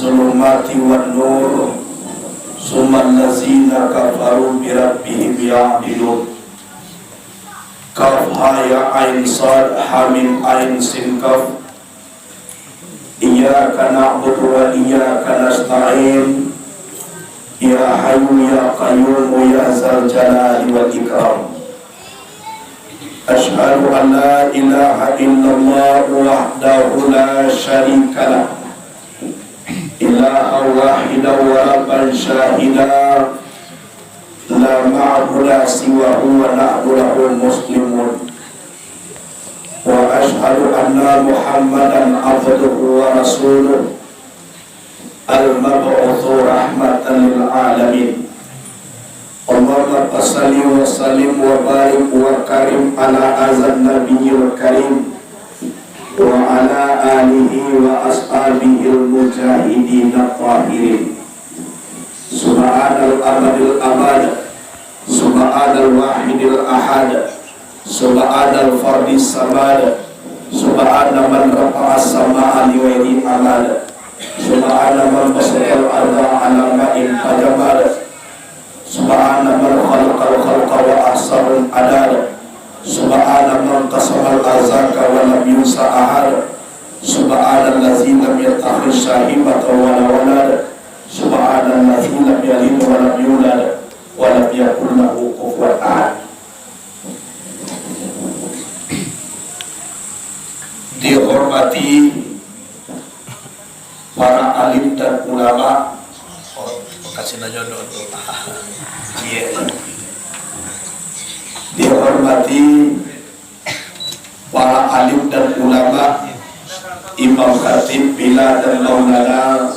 zulumati wan nur summal lazina kafaru bi rabbihim ya'dilun. Kaf ha ya ain sad ha mim ain sin kaf. Iyyaka na'budu wa iyyaka nasta'in. Ya hayyu ya qayyum ya dzal jalali wal ikram. Asyhadu an la ilaha illallah wahdahu la syarika lah. Ilaha wahidah wa rabban syahidah. La ma'budu siwahu wa nahnu lahu muslimun. Wa asyhadu anna Muhammadan abduhu wa rasuluh. Al-mab'utsu rahmatan lil alamin. Allahumma salli wa sallim wa barik wa karim ala azan nabiyil karim wa ala alihi wa ashabihil mujahidin at-tahirin. Subhanal abadil abad, subhanal wahidil ahad, subhanal fardis samad, subhana man rafa'a as-samaa'a li ghairi amad, subhana man basatal arda ala ma'in fajamad, subhana man khalaqal khalqa wa ahsanul adad, subhana man qasamal arzaka wa lam yunsa ahad, subhana allazi lam yattakhidh sahibatan wa la walad, subhana allazi lam yalid wa lam yulad wa lam yakul lahu kufuwan ahad. Dihormati para alim dan ulama. Kasih nanya dulu. Dihormati para alim dan ulama, imam khatib bila dan maulana,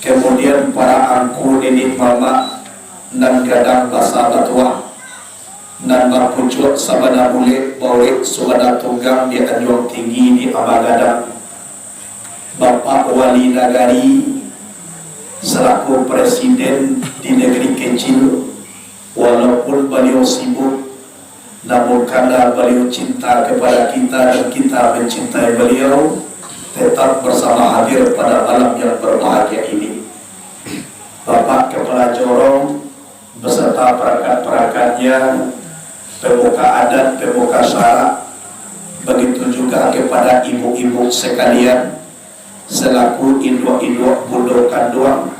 kemudian para angku nenek mama dan gadang basa batua dan berpucuk sabana bule bawek sabana tunggang di anjung tinggi di Abagadang. Bapak Wali Nagari selaku presiden di negeri kecil, walaupun beliau sibuk, namun karena beliau cinta kepada kita dan kita mencintai beliau, tetap bersama hadir pada malam yang berbahagia ini. Bapak Kepala Jorong beserta perangkat-perangkatnya, pemuka adat, pemuka syara, begitu juga kepada ibu-ibu sekalian, selaku induk-induk bundo kanduang,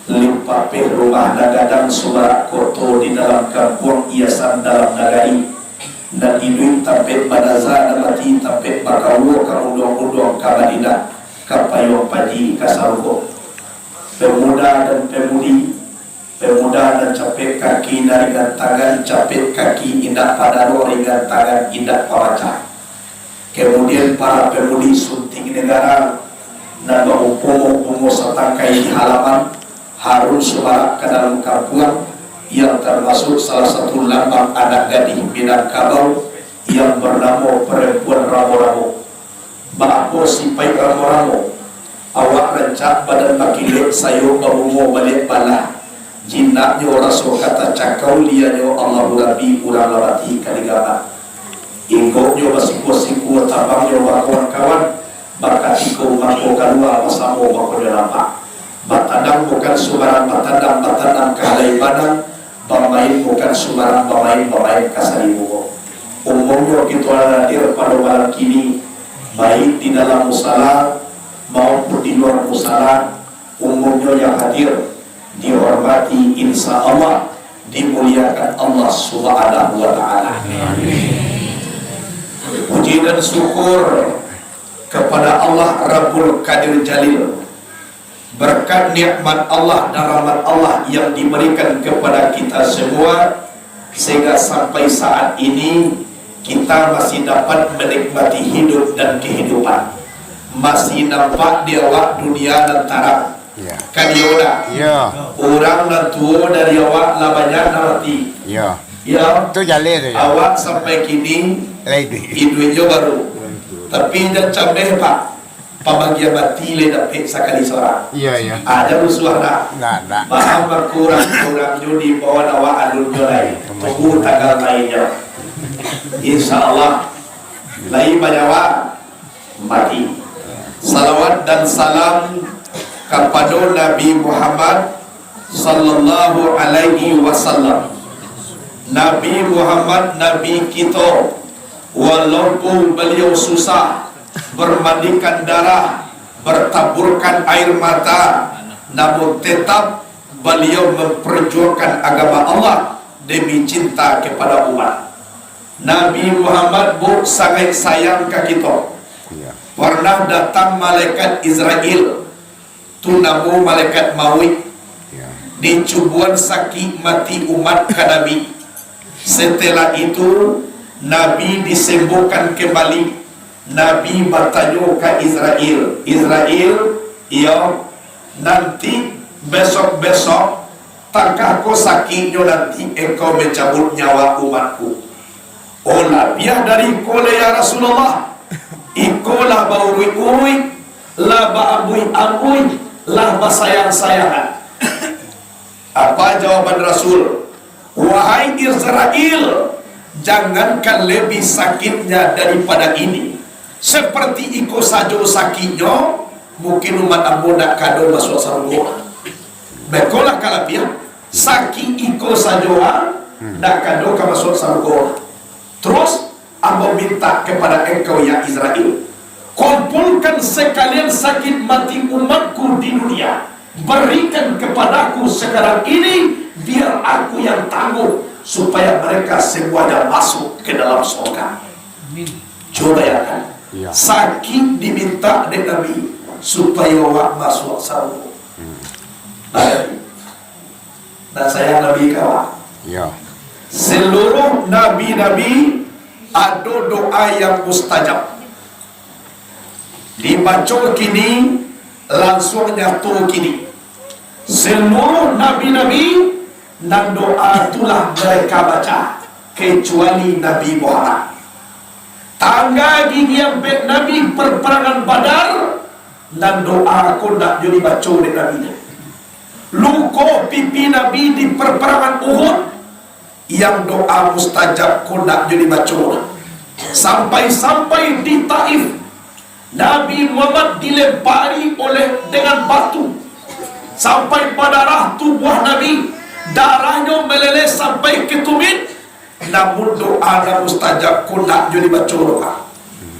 limpape rumah nagadang Sumarak Koto di dalam kampung Iasan dalam nagari, dan inuit tampet badaza namati tampet bakawo kaudong-udong kamadina kapayong padi kasarugo. Pemuda dan pemudi, pemuda dan capek kaki naringan tangan, capek kaki indah padaro ringan tangan indah pawaca. Kemudian para pemudi sunting negara dan mengumpul setangkai di halaman Harun Sumarak ke dalam kampungan, yang termasuk salah satu lambang anak gadis Minangkabau yang bernama perempuan ramo-ramo. Bako sipai ramo-ramo, awak rencak badan makilek sayo bamungo balik balah, jinaknya rasul kata cakau lianyo Allahu Rabbi urang lawati kaligama. Ingkoknya masing-masing tabangnya kawan-kawan, bakatiko mako kalua masamo mako delapa. Batadang bukan sumaran batadang kahalai badang, bamain bukan sumaran bamain kasaribu. Umumnya kita hadir pada malam kini, baik di dalam musala maupun di luar musala. Umumnya yang hadir dihormati, insya Allah dimuliakan Allah Subhanahu wa Ta'ala. Puji dan syukur kepada Allah Rabbul Qadir Jalil, berkat nikmat Allah dan rahmat Allah yang diberikan kepada kita semua, sehingga sampai saat ini kita masih dapat menikmati hidup dan kehidupan, masih nampak di awak dunia lentara. Kan yoda, orang dan tua dari awak lah banyak nanti. Ya, itu jalur awak sampai kini hidupnya baru, tapi dan camdeh pak. Pembagian mati le dapat sekali seorang. Iya. Ada rusuh nak. Nggak. Baham berkurang judi bawa awak alun jolai. Tunggu tanggal lainnya. Insya Allah lain banyak mati. Salawat dan salam kepada Nabi Muhammad sallallahu alaihi wasallam. Nabi Muhammad Nabi kita, walaupun beliau susah, bermandikan darah, bertaburkan air mata, namun tetap beliau memperjuangkan agama Allah demi cinta kepada umat. Nabi Muhammad sangat sayang ke kita. Pernah datang malaikat Israel, tu namu malaikat maut, dicubuan sakit mati umat ke Nabi. Setelah itu Nabi disembuhkan kembali. Nabi bertanya ke Israel, ya nanti besok-besok tangkah kau sakitnya nanti engkau mencabut nyawa umatku. Oh lah biar dari kole ya Rasulullah, ikolah baurui-ui, lah baambui-ambui, lah basayang-sayangan. Apa jawaban Rasul? Wahai Israel, jangankan lebih sakitnya daripada ini. Seperti iko saja sakitnya, mungkin umat ambo nak kado masuk surga. Bekolah kalapia, sakit iko saja nak kado ke masuk surga. Terus ambo minta kepada engkau ya Israel, kumpulkan sekalian sakit mati umatku di dunia, berikan kepadaku sekarang ini, biar aku yang tangguh, supaya mereka semuanya masuk ke dalam surga. Coba ya kan, sakit diminta dari Nabi supaya orang masuk surga. Nah saya Nabi kawan. Seluruh nabi-nabi ada doa yang mustajab. Dibaca kini langsung nyatu kini. Seluruh nabi-nabi dan doa itulah mereka baca, kecuali Nabi Muhammad. Tangga gigi yang Nabi perperangan Badar dan doa aku nak jadi baca oleh Nabi. Luko pipi Nabi di perperangan Uhud, yang doa mustajab kundak jadi baca. Sampai-sampai di Taif, Nabi Muhammad dilempari dengan batu sampai pada darah tubuh Nabi, darahnya meleleh sampai ke tumit. Namun doa mustajab kundak jadi baca.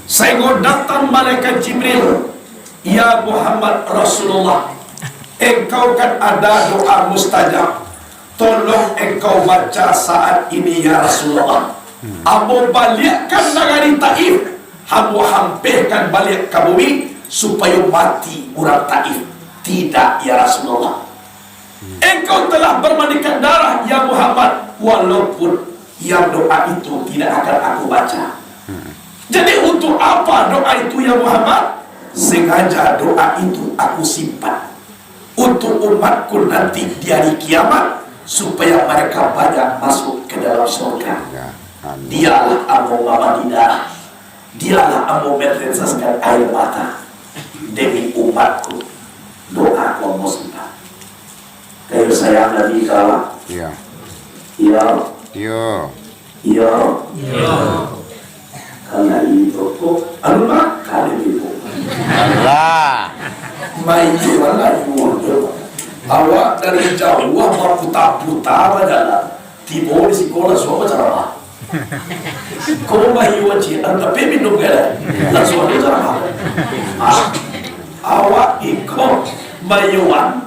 Sehingga datang malaikat Jibril, ya Muhammad Rasulullah, engkau kan ada doa mustajab, tolong engkau baca saat ini ya Rasulullah. Abu balikkan negari Taif, Abu hampirkan balik ke bumi supaya mati orang Taif. Tidak ya Rasulullah, engkau telah bermandikan darah ya Muhammad, walaupun yang doa itu tidak akan aku baca. Jadi untuk apa doa itu ya Muhammad? Sengaja doa itu aku simpan untuk umatku nanti di hari kiamat, supaya mereka banyak masuk ke dalam surga. Dialah Abu Madinah, dialah Abu menetes,kan air mata demi umatku. Doa kau muslimah. Kayu sayang Nabi kalah. Iya. Karena itu kok alma kali itu. Allah. Mai jualan itu. Awak dari jauh apa puta-puta adalah tiba di sekolah semua cara. Kau bayi wajib, anda minum gak? Langsung ada cara. Awak ikut bayuan,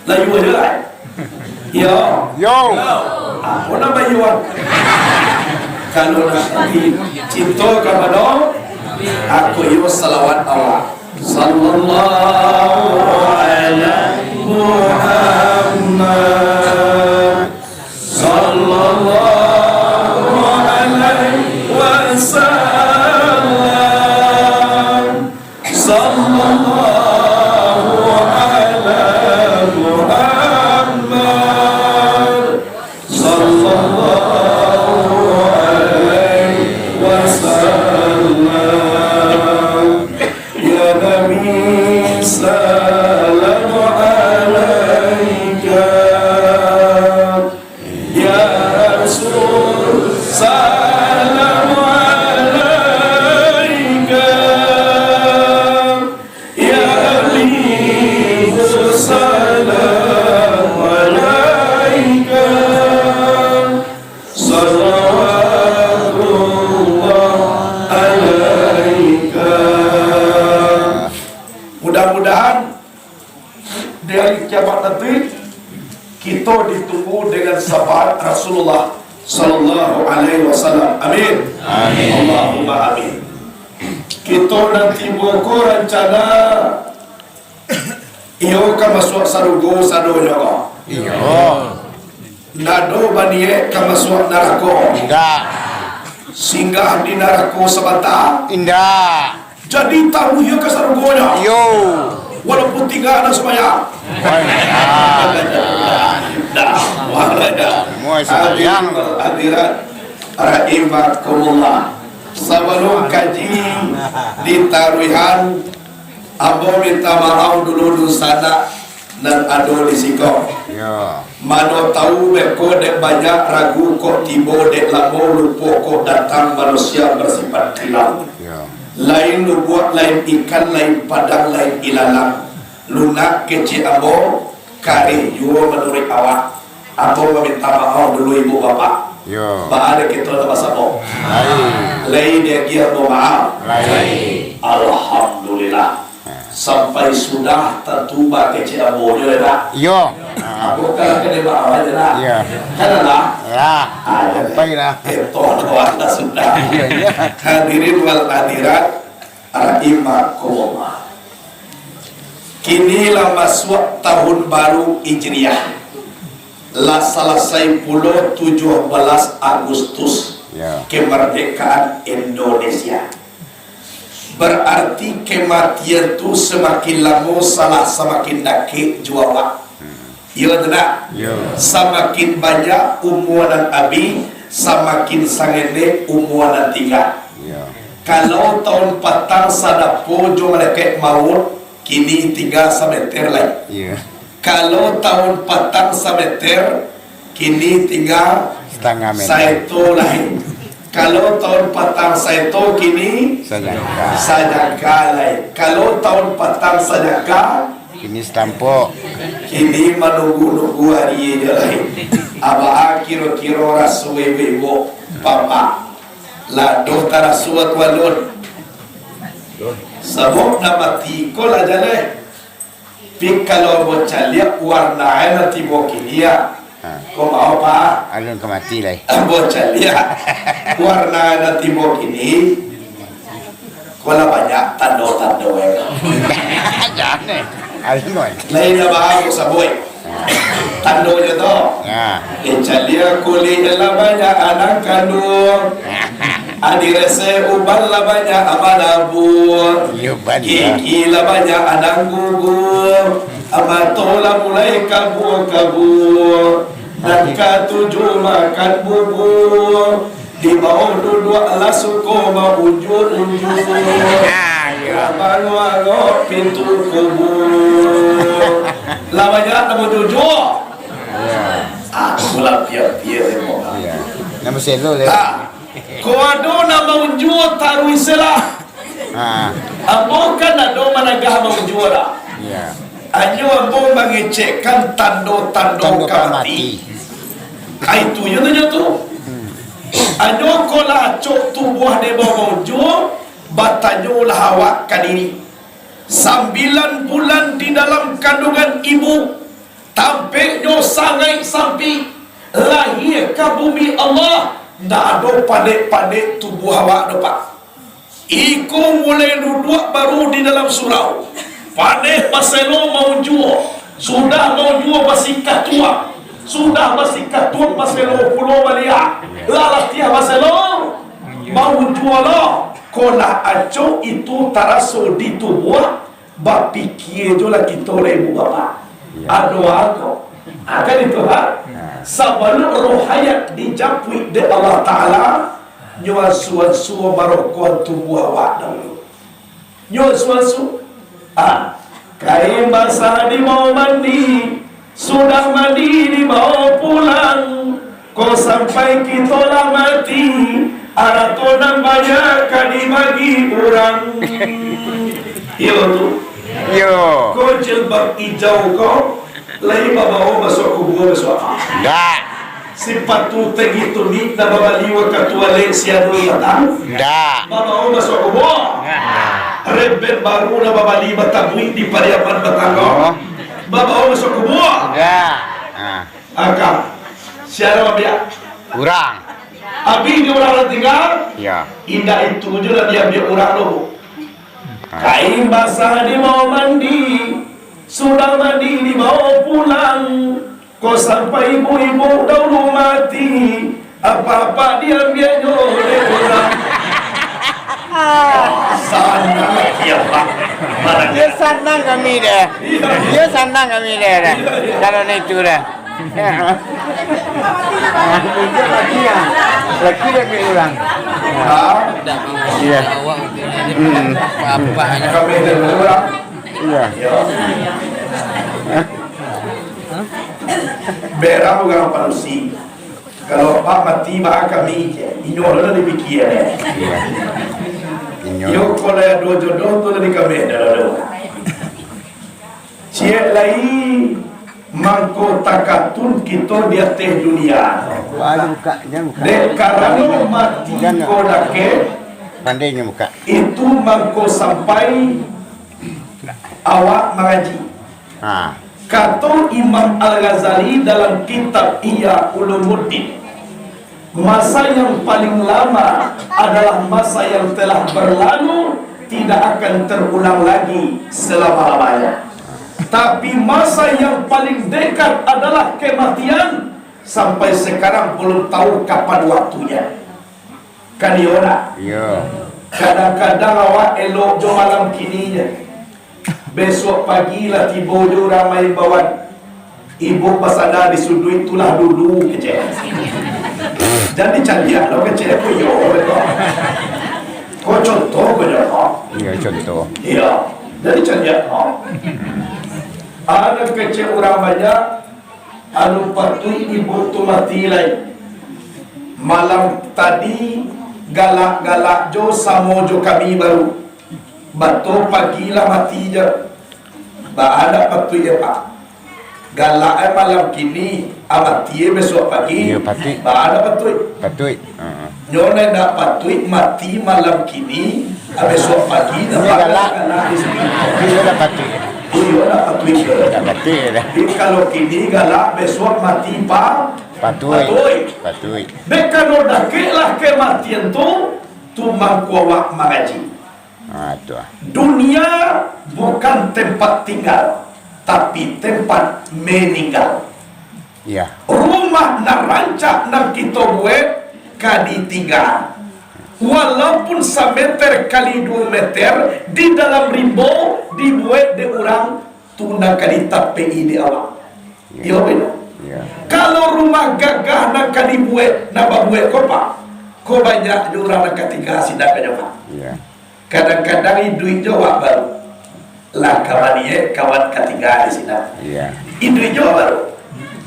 layu ada. Yo. Apa nama bayuan? Kalau nanti cinta kepada aku yo salawat awak. Sallallahu alaihi Muhammad, sallallahu alaihi wasallam, sallallahu alaihi Muhammad, sallallahu alaihi wasallam. Ya Nabi salam dari kiamat nanti kita ditunggu dengan syafaat Rasulullah sallallahu alaihi wasallam. Amin. Amin. Allahumma amin. Kita nanti buku rencana iyo ka masuk sarugo sadonya. Iyo. Nado banie ka masuk neraka. Enggak. Singgah di neraka sebentar. Indah. Jadi tahu ya ke sarugonya. Yo. Walaupun tinggal anak semaya. Sayang. Hadirat rahimakumullah. Sebelum kaji di taruhan, Abo minta maaf dulu sana dan ado di siko. Ya. Mano tahu beko dek banyak ragu kok tibo dek lamo lupo kok datang manusia bersifat hilang. Ya. Lain lu buat lain ikan, lain padang, lain ilalang. Lunak kecil abo kari jual menurut awak. Abo meminta maaf dulu ibu bapak. Yo. Baada kita nama sabo. Lain dia kia mau maaf. Lain. Alhamdulillah. Sampai sudah tertuba kecil abo dia dah. Yo. Abo kalau kena maaf aja dah. Iya. Karena lah. Ya. Sampai lah. Itu anda sudah. Hadirin wal hadirat rahimakumullah. Kinilah masuk tahun baru Hijriah. Lah selesai puluh 17 Agustus Ya. kemerdekaan Indonesia. Berarti kematian tu semakin lama salah semakin dakik juawa. Iya tidak? Yo. Semakin banyak umuran abi, semakin sangene umuran tinggal. Ya. Kalau tahun petang sadapo jo malaikat maut, kini 3 meter lagi. Iya. Kalau tahun petang meter, kini tinggal Setengah meter. saito lain. Kalau tahun petang saito, kini Sajaka. sajaka lain. Kalau tahun petang sajaka, Ini stampo. kini menunggu-nunggu hari dia lain. Abah kira-kira rasu ibu papa ladoh tarasuat walun sabuk nama tiko lah jale. Pik kalau bocah lihat warna nanti bokilia. Kau mau apa? Alun kemati lah. Bocah lihat warna nanti bokini. Kalau banyak tanda-tanda Jangan. Alun. lain na bago sa boy. Tando nyo to. Ya. Echalia kulit labanya anak kandung. Adirese ubal labanya amanabur. Yo banyak. Kiki labanya anak gugur. Amatola mulai kabur-kabur. Dan ketujuh makan bubur. Di bawah dua alas suko maujur-ujur. Abang-abang pintu kubur. Lamanya nombor 7. Aku lah piar-piar semua. Iya. Nama selo le. Kau ada nama unjuk taruh istilah. Abo kan ada managah unjuk dah. Iya. Anyo abo mengecekkan tando-tando kamati. Itu yang tu tu. Anyo kola cok tubuh de bawa unjuk. Batanyo lah awak kadiri 9 bulan di dalam kandungan ibu, tampaknya sangai sampai lahir ke bumi Allah. Tak ada padek-padek tubuh awak dapat. Iku mulai duduk baru di dalam surau. Padek paselo mau jual, sudah mau jual basikat tua, sudah basikat tua paselo pulau Malia. Lalah tiap paselo mau jual lah. Kola aco itu taraso di tubuh bapikir jo lah kita oleh ibu bapa. Ado aku akan itu sebelum roh hayat dijapui de Allah Ta'ala nyuan suan barokon tubuh awak dahulu. Nyuan suan kain basah di mau mandi, sudah mandi di mau pulang, kau sampai kita lah mati. Arato nang banyak kali bagi orang. Yo tu. Yo. Kau jilbab hijau kau, lagi bawa masuk kubur masuk. Enggak. Sepatu tegitu ni na babaliwa katua lensia dulu datang. Enggak. Bawa masuk kubur. Rebel baru na babali batabui di pariaman Batango. Bawa masuk kubur. Sudah. Ah, Akak. Siapa dia? kurang. Abi dia orang tinggal. Ya. Indah itu juga dia orang lobo. Kain basah di mau mandi, sudah mandi di mau pulang. Kau sampai ibu-ibu dahulu mati, apa-apa dia oleh orang. Sana ya Pak. Dia senang kami deh. Dia senang kami deh. Kalau itu dah. Lagi lagi orang. Iya. Apa hanya Kami dari orang. Iya. Berang orang panusi. Kalau Pak mati bah kami inyolah lebih kia ni. Yo kalau ada dua jodoh tu lebih kami dah. Cie lagi mangko takatun kita di atas dunia. Baru buka, jangan buka. Dek karena mati ko dake Pandainya buka. itu mangko sampai awak mengaji. Ah, Kata Imam Al-Ghazali dalam kitab Ihya Ulumuddin, masa yang paling lama adalah masa yang telah berlalu, tidak akan terulang lagi selama-lamanya. Tapi masa yang paling dekat adalah kematian. Sampai sekarang belum tahu kapan waktunya. Kan Yona? iya. Kadang-kadang awak elok jo malam kininya. Besok pagi lah tiba jo ramai bawan. Ibu pasada di sudut itulah dulu kecil. Jadi canggih lo kecil aku yo. Kau contoh kau jawab. Iya contoh. Iya. Jadi canggih lo. Ada kecil orang banyak. Anu patui ibu tu mati lain. Malam tadi galak-galak jo samo jo kami baru. Bato pagi lah mati je. Ba ada patui ya Pak. Galak malam kini amati besok pagi. Iya patui. Ba ada patui. Patui. Nyone nak patui mati malam kini. Besok pagi dah Galak. di sini. Dia dah patui. Iya nak patui je. Tak patui dah. Jadi kalau kini galak besok mati Pak. Patui. Patui. Bekano dakiklah kematian tu mangkuawak mengaji. Ah, tu ah. Dunia bukan tempat tinggal, tapi tempat meninggal. Iya. Rumah nak rancak nak kita buat kadi 3. Walaupun 1 meter kali 2 meter di dalam rimbo dibuat di orang tu nak kadi tapi di awak. Iya benar. Iya. Kalau rumah gagah nak kadi buat nak buat kau Pak, kau banyak di orang nak ketiga sidak kau Pak. Iya. Kadang-kadang duit jawab baru lah kawan dia kawan ketiga di sini. Iya. Duit jawab baru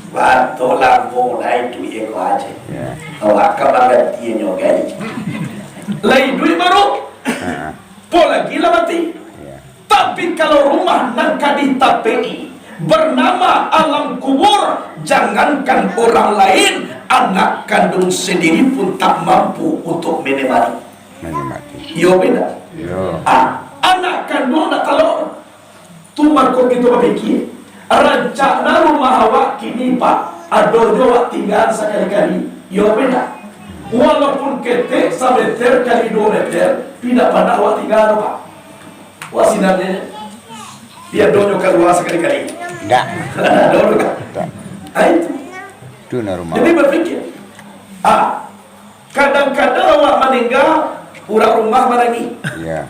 bantu lampu naik duit kau aja. Iya. Awak kawan ganti nyogai. Lain duit baru, pola gila mati. Iya. Tapi kalau rumah nak kadi tapei bernama alam kubur, jangankan orang lain, anak kandung sendiri pun tak mampu untuk menemani. Mati. Yo beda. Yo. Anak kandung nak kalau tu marko gitu berfikir rencana rumah awak kini Pak ada awak tinggal sekali-kali. Yo beda. Walaupun ketek 1 meter kali 2 meter, tidak pernah awak tinggal Pak. Wasinannya dia donyo keluar sekali-kali. Tak. Dulu kan. Tak. Itu. Tu na rumah. Jadi berfikir. Kadang-kadang awak meninggal, orang rumah menangis. Iya.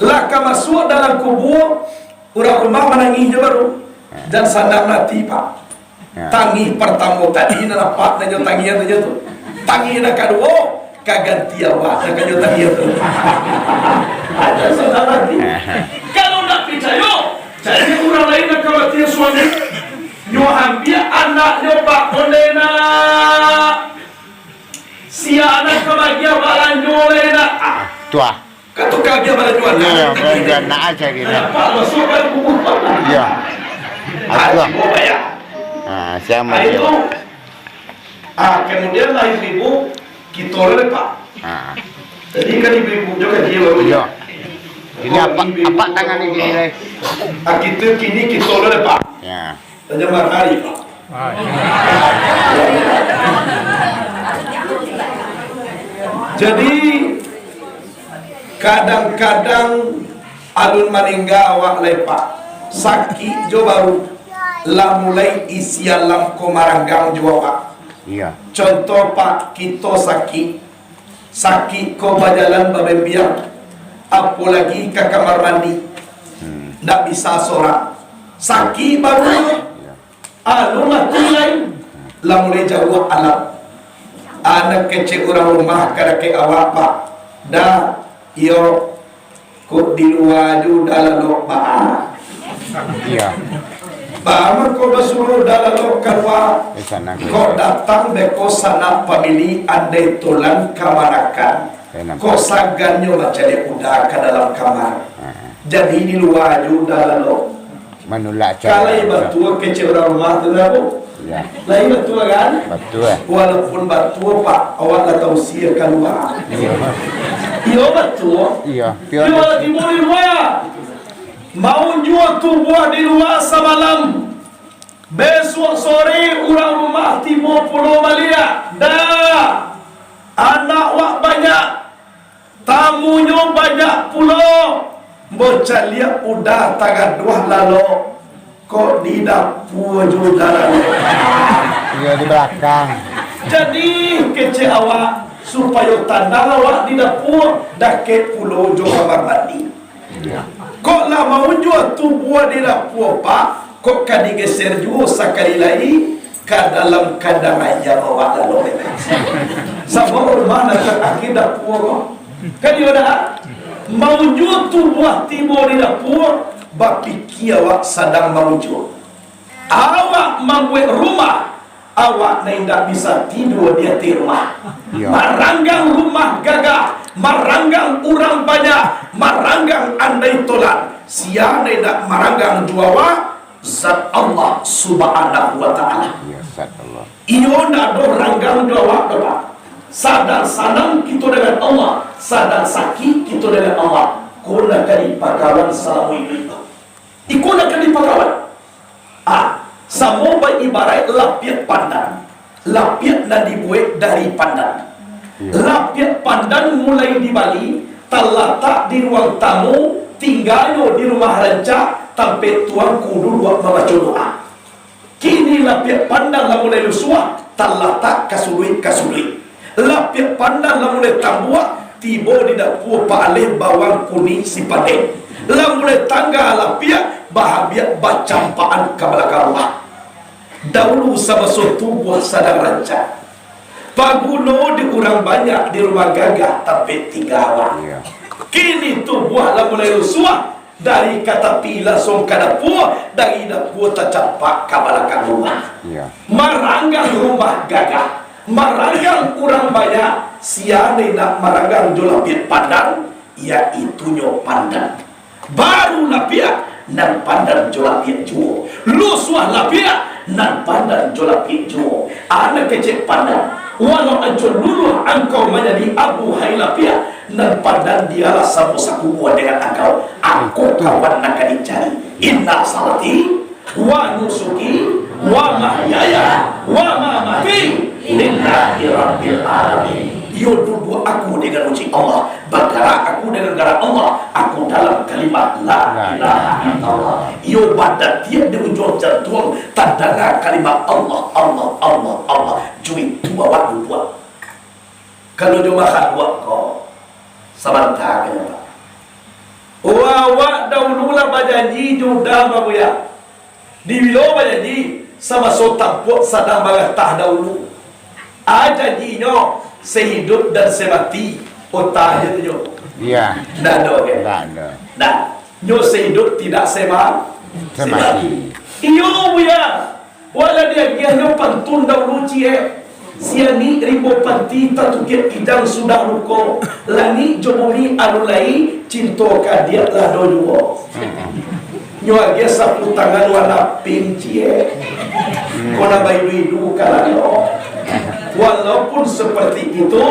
Laka masuk dalam kubur, orang rumah menangis je baru. Dan sadar mati Pak. Tangi pertama tadi nampak najo tangian aja tu. Tangi nak kedua kaganti awak nak kajo tangian tu. Ada sadar mati. Kalau nak percaya, jadi orang lain nak khawatir suami. Nyo ambil anaknya Pak Ondena. Si anak kebahagiaan balanjo lena. Tu ah. Katu kagia balanjo Iya, dia nak aja dia. Pak masuk baru kubur. Iya. Aku ah. Ibu bayar. Sama Itu. dia. Kemudian lahir ibu kita oleh Pak. Jadi kan ibu juga dia baru. Iya. Ini apa tangan ini nilai? Kita kini kita oleh Pak. Ya. Tanya marhari Pak. Jadi kadang-kadang alun maningga awak lepak sakit jo baru lah mulai isian lam komaranggang jo Pak. Iya. Contoh Pak, kita sakit ko berjalan babembiang, apalagi ke kamar mandi, ndak bisa seorang, sakit baru, mati lain, lah mulai jauh alam, anak kecil orang rumah kadake awak Pak, dah, yo, kok di luar ju dalam lokbaan, Iya. Bama ko basuruh dalam lokal Sana. kau datang beko sana pamili andai tulan kamarakan kau sagannya macam udah ke dalam kamar jadi di luar juga dalam Menolak kalau batu kecil rumah tu lah Iya. lain batu kan Betul. walaupun batu Pak awak dah tahu sia keluar iya batu Iya. iya lagi mau di luar mau jual tu buah di luar semalam besok sore orang rumah timur Pulau Malia dah anak wak banyak tamunya banyak pulau bocah lihat udah tagad dua lalu kok di dapur juga Iya di belakang. jadi kece awak supaya tanda awak di dapur dah ke pulau jo kamar mandi kok lah mau jual tu buah di dapur Pak kok kan digeser juga sekali lagi ke dalam kandang aja bawa lalu sama rumah nak akhir dapur kan dia dah mau jual tu buah timur di dapur bapikir awak sedang mau jual awak membuat rumah awak tidak bisa tidur di rumah maranggang rumah gagah maranggang orang banyak maranggang andai tolak siapa tidak maranggang juawa zat Allah subhanahu wa ta'ala Iya, zat Allah. iyo nak do ranggang juawa doa sadar sanang kita dengan Allah sadar sakit kita dengan Allah kuna kali pakawan salamu itu ikuna kali pakawan sama ibarat lapiat pandan lapiat na dibuat dari pandan lapiat pandan mulai di Bali terletak di ruang tamu tinggalnya di rumah rancak sampai tuan kudu buat membaca doa kini lapiat pandan lah mulai lusuah terletak kasulit lapiat pandan lah mulai tambuak tiba di dapur Pak Alih bawang kuning si padeng lah mulai tangga lapiat bahagia bacampaan ke belakang rumah dahulu sama suatu buah sadar rancak paguno dikurang banyak di rumah gagah tapi 3 awak kini tu buah lah mulai lusuah dari kata pi langsung ke dapur dari dapur tercapak ke belakang rumah maranggang rumah gagah maranggang kurang banyak siapa nak maranggang jolapit pandan iaitu nyo pandan baru lapia nan pandan jolapit juo lusuah lapia nan pandan jolapit juo anak kecil pandan walau ancur dulu engkau menjadi abu hailapia nan pandan dialah samu-saku dengan engkau aku kawan nak dicari inna salati wa nusuki wa mahyaya wa mamati lillahi rabbil alamin yo dulu aku dengan uji Allah bergerak aku dengan gerak Allah aku dalam kalimat la ilaha illallah yo pada tiap di ujung jantung tandana kalimat Allah Allah Allah Allah jui dua waktu dua kalau dia makan buat kau sebentar kena wawak dahulu lah bajanji judah babuya di bilo bajanji sama sotak buat sadang bagatah dahulu janjinya sehidup dan semati otah itu nyo iya dah ada ke ada dah nyo sehidup tidak semati iyo buya wala dia nyo pantun dahulu cie siani ribu panti tatukit kidang sudah ruko lani jomoli alulai cinto kadia lah dojuo nyo age sapu tangan warna pink cie kona bayi dulu kalano walaupun seperti itu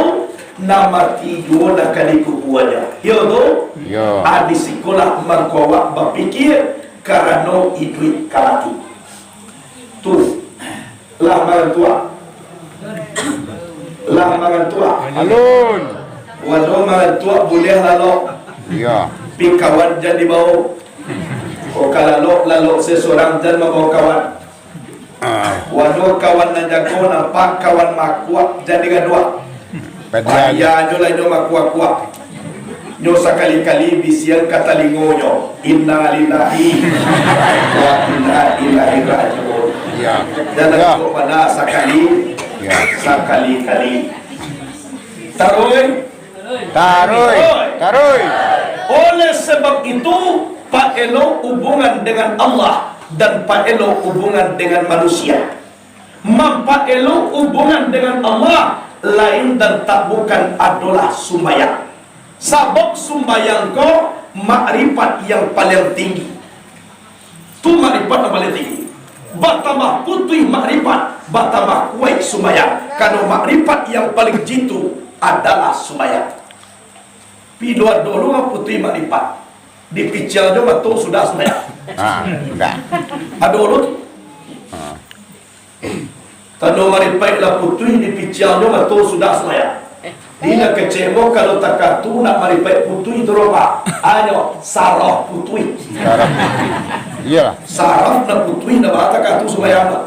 nama tidur nak kali kubuannya. Ya tu? Ya. Di sekolah mengkawak berfikir kerana duit kalati. Tu. Lah makan tua. Lah makan tua. Alun. Walau makan tua boleh lalu. Ya. Pi kawan jadi bau. Oh kalau lalu seseorang dan membawa kawan. Walau kawan nak jago nampak kawan makuat jadi kedua. Ayah nyo lah nyo makuat-kuat. Nyo sekali-kali bisian kata lingonyo. Inna lillahi wa inna ilaihi raji'un. Ya. Dan aku pada sekali. Ya. Sekali-kali. Taruh. Taruh. Oleh sebab itu, Pak Elo hubungan dengan Allah dan Pak Elo hubungan dengan manusia. Pak Elo hubungan dengan Allah lain dan tak bukan adalah sumbayang. Sebab sumbayang kau makrifat yang paling tinggi. Tu makrifat yang paling tinggi. Batamah putih makrifat, batamah kuat sumbayang. Karena makrifat yang paling jitu adalah sumbayang. Pidua dulu kan putih makrifat. Di pical dia betul sudah sumbayang. Enggak. Ada dulu. Tanda makrifat lah putih di pical dia betul sudah sumbayang. Dia kecewa kalau tak katu nak makrifat putih itu apa? Ayo sarah putih. Iya. Saraf nak putih nak baca katu sumbayang.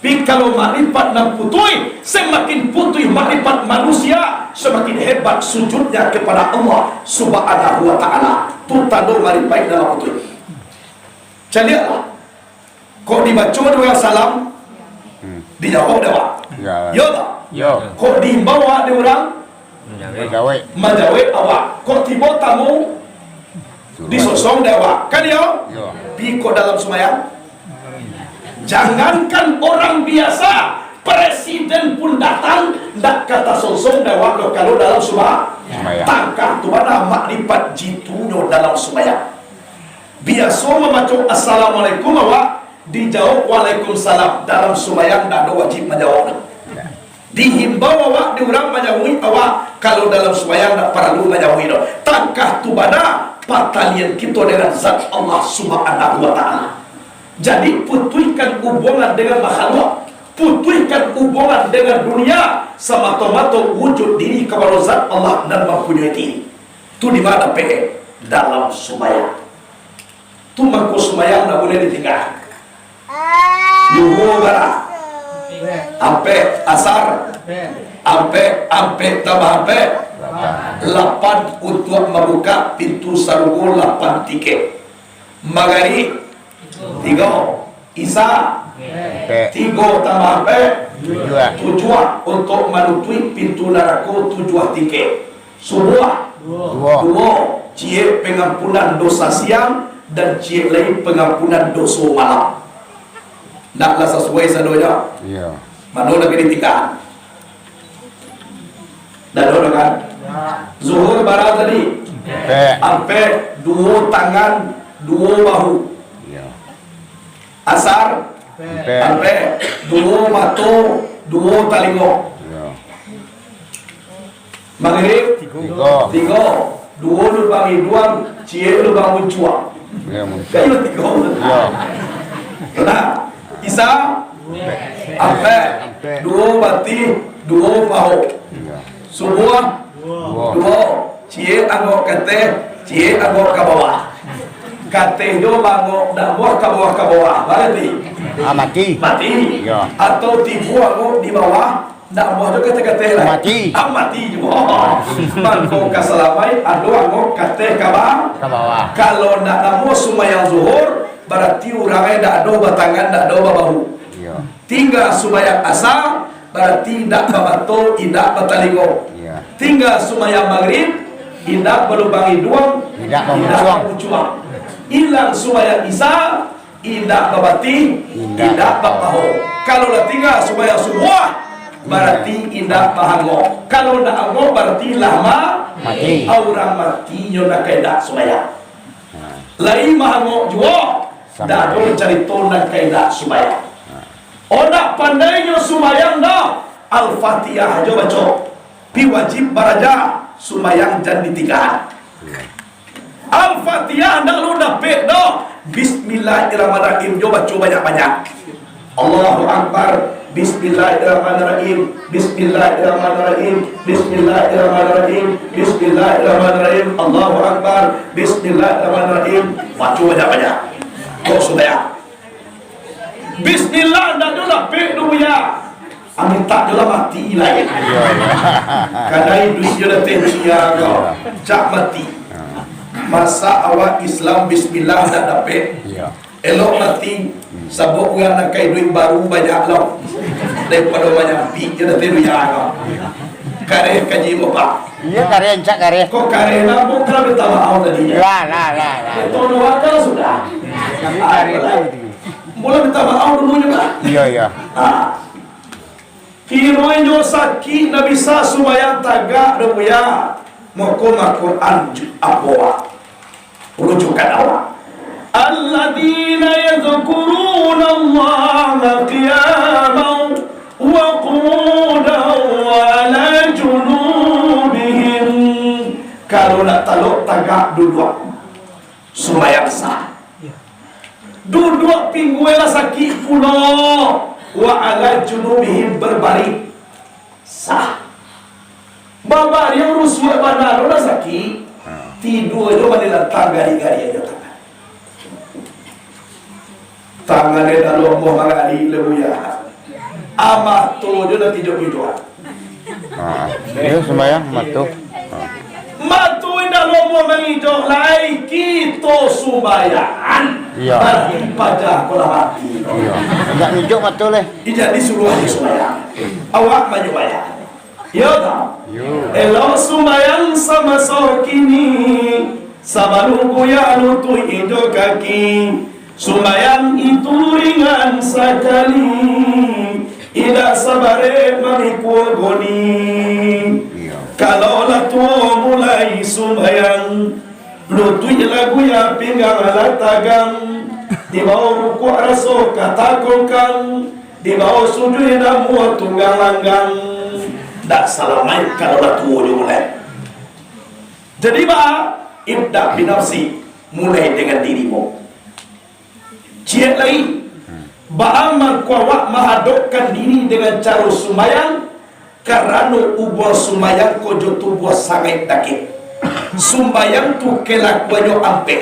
Tapi kalau makrifat nak putih, semakin putih makrifat manusia, semakin hebat sujudnya kepada Allah Subhanahu wa taala. Tu tanda makrifat dalam putih. Calilah. Kok dibaca dengan salam? Dijawab dah. Ya. Ya tak? Ya. Kok dibawa dia orang? Menjawab awak. Kok tiba tamu? Disosong dia awak. Kan ya? Ya. Piko dalam semayang. Jangankan orang biasa, presiden pun datang, tak kata sosong dewa kalau dalam semayang. Tangkah tu mana makrifat jitunya dalam semayang. Biasa membaca assalamualaikum awak, dijawab waalaikumsalam. Dalam semayang tak ada wajib menjawab. Dihimbau awak, diorang menjawab awak, kalau dalam semayang tak perlu menjawab. Tangkah tu mana pertalian kita dengan zat Allah Subhanahu wa taala. Jadi putuskan hubungan dengan makhluk, putuskan hubungan dengan dunia, semata-mata wujud diri kepada zat Allah dan mempunyai diri. Itu di mana PE dalam sembahyang. Tu mangko sembahyang tak boleh ditinggal. Luhur bara, ampe asar, ampe tambah ampe. 8 untuk membuka pintu sarungu 8 tiket. Maghrib 3, Isya 3 tambah ampe 7 untuk menutupi pintu neraka 7 tiket. Subuh 2 cie pengampunan dosa siang dan cie lain pengampunan dosa malam. Naklah sesuai sadonya. Iya. Mana lagi ditinggal? Dah ada kan? Zuhur barat tadi. Sampai 2 tangan, 2 bahu. Asar sampai 2 mata, 2 telinga. Maghrib 3, 2 lubang hidung, cie lubang muncuang. Kayu 3. Nah, Isya sampai 2 bati, 2 bahu. Subuh 2 cie angok kate, cie angok ke bawah. Kate do angok dak buah ke bawah. Berarti mati. Ya. Atau tibu angok di bawah, dak buah do kate lah. Mati juga. Mangko kaselamai ado angok kate ke bawah. Kalau nak namo sumayang zuhur, berarti orangnya dak do batangan, dak do bahu. Ya. Tinggal sumayang asar, berarti tidak babato, tidak batalingo. Ya. Tinggal sumayang maghrib, tidak berlubang hidung, tidak bercuang. Hilang sumayang isya, tidak babati, tidak bapaho. Kalau dah tinggal sumayang subuh, berarti tidak bahango. Kalau dah ango, berarti lama mati. Orang mati nyonak kaidah sumayang. Lain mahango juga, dah ada cerita nak kaidah sumayang. Onak pandainya sumayang dah Al-Fatihah aja baca. pi wajib baraja sumayang jan ditigaan. Al-Fatihah ndak lu dapet do. Bismillahirrahmanirrahim. Coba banyak-banyak. Allahu Akbar. Bismillahirrahmanirrahim. Bismillahirrahmanirrahim. Bismillahirrahmanirrahim. Bismillahirrahmanirrahim. Allahu Akbar. Bismillahirrahmanirrahim. Baca banyak-banyak. Kau sudah. Bismillah ndak dulu pe dulu ya. Amin tak dalam mati lain. Kadai duit dia teh dia kau. Cak mati. Masa awak Islam bismillah ndak dapat. Elok mati sabuk yang nak kai duit baru banyak lah. Daripada banyak pi dia teh dia kau. Kare kaji bapak. Iya kare encak kare. Kok kare nak bukan minta maaf tadi. Lah. Itu doa kan sudah. Kami kare itu. Boleh minta maaf dulu juga. Iya. Kiroinyo sakit na bisa sumayang taga rebuya moko Quran apoa rujukan awak alladzina yadhkuruna Allaha qiyaman wa qu'udan wa ala junubihim. Kalau nak taluk taga duduk sumayang sah duduk pingguela sakit pulau wa ala junubihim berbaring sah. Baba yang rusuk bandar orang sakit tidur itu mana tangan-gari aja tangan dia dalam buah mangari lebuya amat tu dia dah tidur. Dia sembahyang matu. Matu dalam buah mangari lai kita sumbayangan. Iya. Daripada kolam mati. Iya. Enggak nunjuk matu leh. Ijak disuruh aja sumbayang. Awak maju bayang. Ya tak? Elok sumbayang sama sokini, sama nunggu ya lutu itu kaki. Sumbayang itu ringan sekali, ida sabare manikul goni. Kalau lah tua mulai sumbayang, lutui lagu ya pinggang alat tagang, di bawah ruku raso katakulkan, di bawah sujud namu tunggang langgang. Tak salah main kalau dah tua dia mulai. Jadi ibda binafsi, mulai dengan dirimu. Ciat lagi ba'amal kuawak mahadokkan diri dengan cara sumayang kerana ubah sumayang kojo tubuh sangat dakit. Sumbayang tu kelakuannya ampe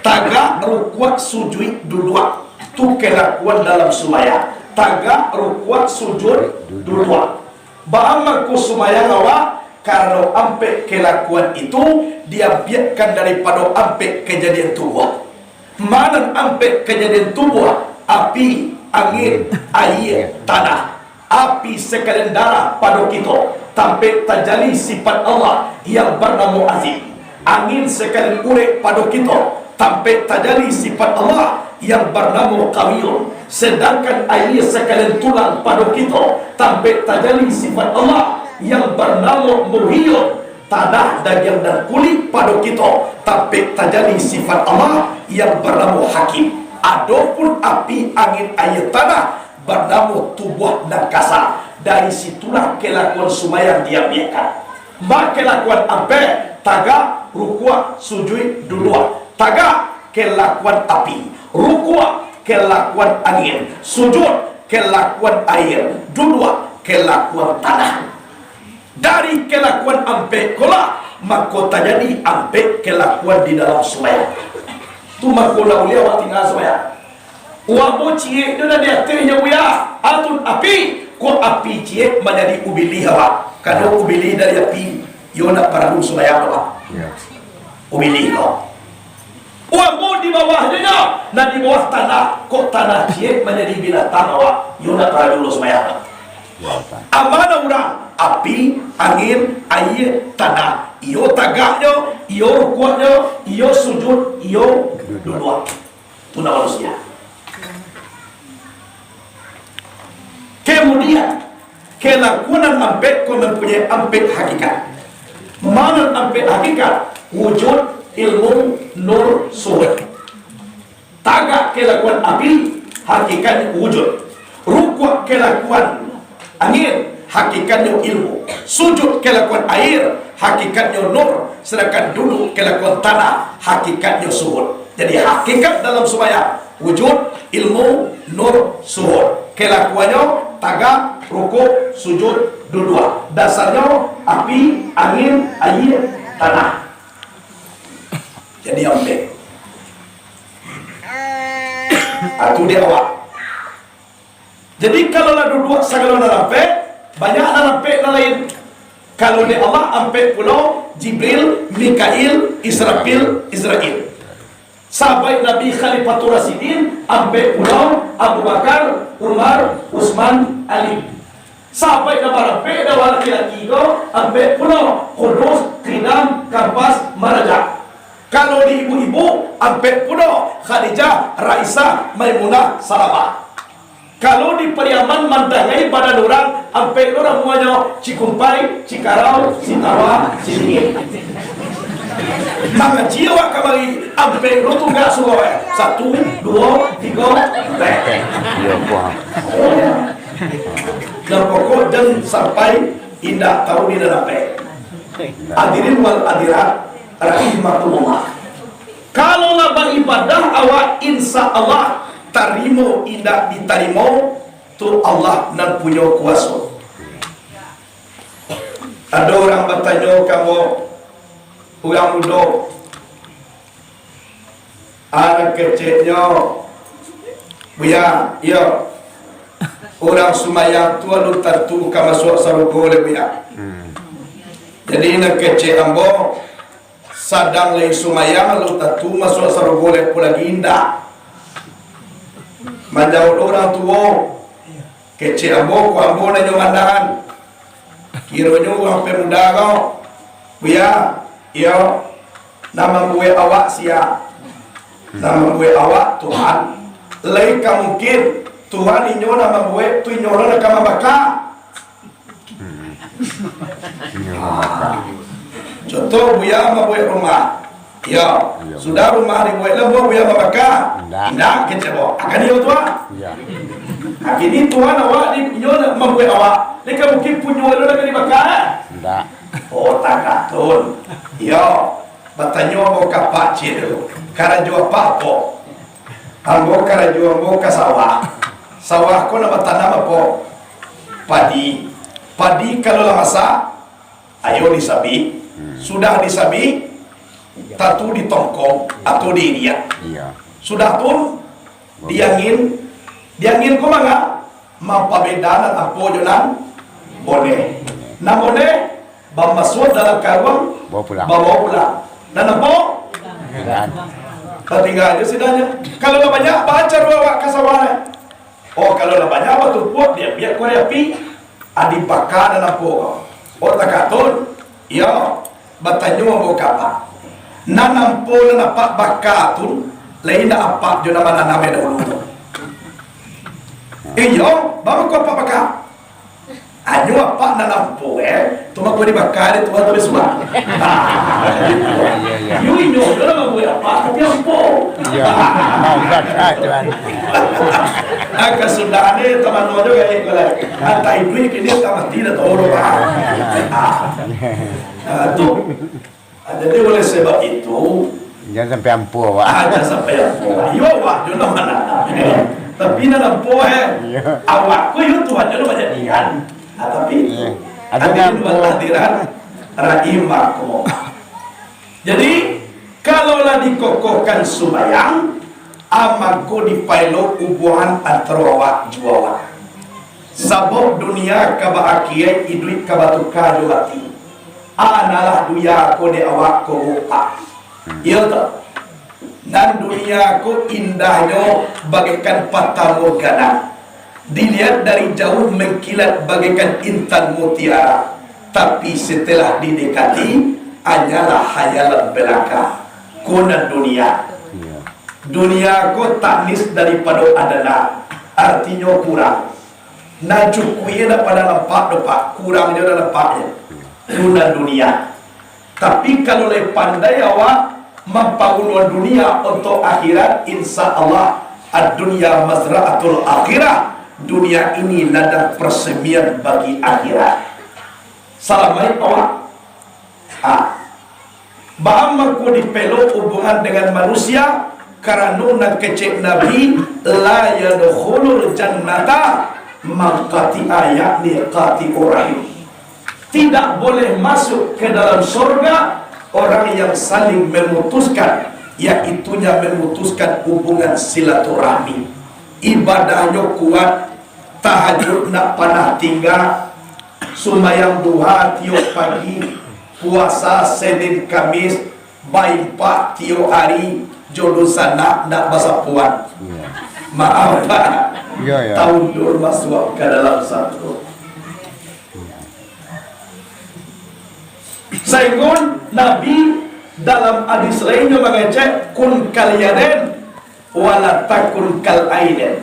tagak rukuat sujud duduk tu kelakuan dalam sumayang tagak rukuat sujud duduk ba'amal ku sumayang awak karena ampe kelakuan itu dia biarkan daripada ampe kejadian tubuh. Mana ampe kejadian tubuh api, angin, air, tanah. Api sekalian darah pada kita sampai terjadi sifat Allah yang bernama azim. Angin sekalian urek pada kita sampai terjadi sifat Allah yang bernama qawiyun. Sedangkan air sekalian tulang pada kita sampai terjadi sifat Allah yang bernama muhyun. Tanah, daging dan kulit pada kita sampai terjadi sifat Allah yang bernama hakim. Adapun api, angin, air, tanah bernama tubuh dan kasar. Dari situlah kelakuan sumayang dia biarkan. Mak kelakuan ampe tagak rukuah sujud duduk. Tagak kelakuan api, rukuah kelakuan angin, sujud kelakuan air, duduk kelakuan tanah. Dari kelakuan ampe kola maka terjadi ampe kelakuan di dalam sumayang. Tu maka ulia awak tinggal sumayang. Uamu cie dia dah dia tehnya uya atun api ko api cie menjadi ubili hawa. Kalau ubili dari api yo nak paralu sumayang apa? Ubili kau. Uamu di bawahnya dan di bawah tanah ko tanah cie menjadi binatang awak yo nak paralu sumayang. Amana orang api, angin, air, tanah. Iyo tagaknya, iyo rukuatnya, iyo sujud, iyo duduk. Itu nama manusia. Kemudian kelakuan ampe kau mempunyai ampe hakikat. Mana ampe hakikat? Wujud, ilmu, nur, suhud. Tagak kelakuan api, hakikat wujud. Rukuat kelakuan angin, hakikatnya ilmu. Sujud kelakuan air, hakikatnya nur. Sedangkan duduk kelakuan tanah, hakikatnya suhud. Jadi hakikat dalam sembahyang wujud, ilmu, nur, suhud. Kelakuannya tagak, rukuk, sujud, dua-dua. Dasarnya api, angin, air, tanah. Jadi ambil. Itu dia awak. Jadi kalau lah dua segala nampak, banyak nampak lain. Kalau di Allah ampe pulau Jibril, Mikail, Israfil, Israel. Sampai Nabi Khalifatul Rasidin ampe pulau Abu Bakar, Umar, Utsman, Ali. Sampai nama ampe dawal laki-laki itu ampe pulau Qudus, Qidam, Kampas, Maraja. Kalau di ibu-ibu ampe pulau Khadijah, Raisah, Maimunah, Salamah. Kalau di Pariaman mandangai badan orang ampe orang semuanya Cikumpai, Cikarau, Sitawa, Cilinyi. Maka jiwa kembali ampe itu enggak semua. 1, 2, 3, dan pokok dan sampai indah tahu di dalam hadirin wal hadirat rahimahullah. Kalau lah beribadah awak insya Allah tarimo indah ditarimo tu Allah nan punya kuasa. Ada orang bertanya kamu orang muda anak kecilnya buya ya orang sumayang tua lu tertu ka masuk sarugo le buya. Jadi nak kecil ambo sadang lay sumayang lu tertu masuk sarugo le pula indah. Manjau orang tua kecil ambo ku ambo na nyomandangan kironyo orang pemuda kau buya ya nama gue awak sia nama gue awak Tuhan lay ka mungkin Tuhan inyo nama gue tu inyo na kamabaka contoh buya mabuhay rumah ya sudah rumah di buhay lang buya mabaka tidak kecebo akan iyo tuan akin Tuhan awak di inyo na mabuhay awak lay ka mungkin punyo na ka di baka tidak oh takatun yo batanyo mo kapacid karajo papo ambo karajo mo kasawa sawah ko na matanam po padi kalau lah masa ayo disabi sudah disabi tatu ditongkong atau diiyak sudah pun diangin ko mga mampabedanan ang pojonan bone na bone bamaswad dalam karwang bawa pulang dan apa tinggal aja sidanya kalau lah banyak baca bawa kasawana oh kalau lah banyak batu puak dia biar korea api adibaka dan apa oh takatun ya batanyo mo kapa nanampo na napak bakatun lain na apa jo naman naname dahulu iyo bago ko apa baka anyo apa nanampo tuma ko di bakari tuma to besuma yo inyo do na mo apa tapi ampo mau baka tuan aka sundane teman mo jo kay ko la anta ibu kini tama tira to oro ba tuh jadi oleh sebab itu jangan sampai ampuh wak jangan sampai ampuh yo wak jo na mana tapi na ampuh awak ko yo Tuhan jo banyak dian tapi hadirin wal hadirat rahimakumullah. Jadi kalaulah dikokohkan sembahyang amaku dipailo ubuhan antara awak juawa sabab dunia kabahagiaan idui kabatuka jolati analah dunia ko de awak ko buka iya tak dan dunia ko indahnya bagaikan patah morgana dilihat dari jauh mengkilat bagaikan intan mutiara tapi setelah didekati hanyalah hayalan belaka kunan dunia ko taknis daripada adalah artinya kurang najukuinya pada lempak depak kurangnya dalam lempaknya kunan dunia tapi kalau lebih pandai awak membangun dunia untuk akhirat insya Allah ad-dunya mazra'atul akhirah dunia ini ladang persemian bagi akhirat. Salam baik awak. Bahama ku dipelok hubungan dengan manusia karena nak kecek Nabi la yadkhulul jannata man qati'a yakni qati'ur rahim. Tidak boleh masuk ke dalam surga orang yang saling memutuskan, yaitunya memutuskan hubungan silaturahmi. Ibadahnya kuat, tahajud nak panah tinggal, sumayang duha tiap pagi, puasa Senin Kamis, baimpak tiap hari, jodoh sana nak basa puan. Maaf Pak, tahun dulu masuk ke dalam satu. Sehingga Nabi dalam hadis lainnya mengajak kun kalianen wala takun kal ainen.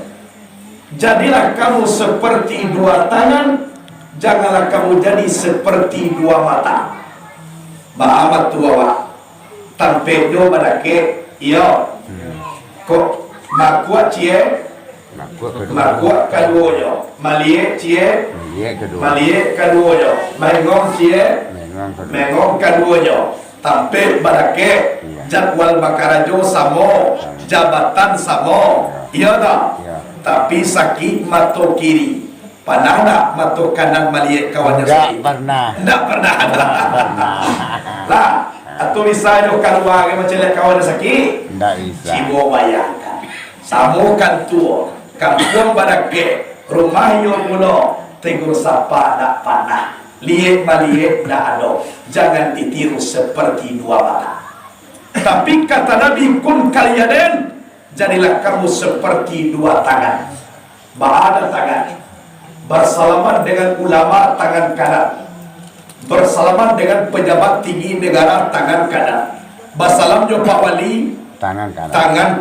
Jadilah kamu seperti dua tangan, janganlah kamu jadi seperti dua mata. Baamat tua tanpa do badake iyo kok makuat cie makuat kaduoyo malie cie malie kaduoyo mengong cie mengong kaduoyo tanpa badake jadwal bakarajo samo jabatan samo iya dah tapi sakit mato kiri panah nak mato kanan melihat kawannya sendiri. Tidak pernah ada. Lah, atau misalnya keluar macam kawan sakit, tidak bisa. Cibo bayangkan, samukan tua, kampung badake, rumah yang mulo, tegur sapa nak panah, lihat melihat nak ada, jangan ditiru seperti dua mata. Tapi kata Nabi kun kalianen, jadilah kamu seperti dua tangan, berada tangan. Bersalaman dengan ulama tangan kanan, bersalaman dengan pejabat tinggi negara tangan kanan, bersalam jo Pak Wali tangan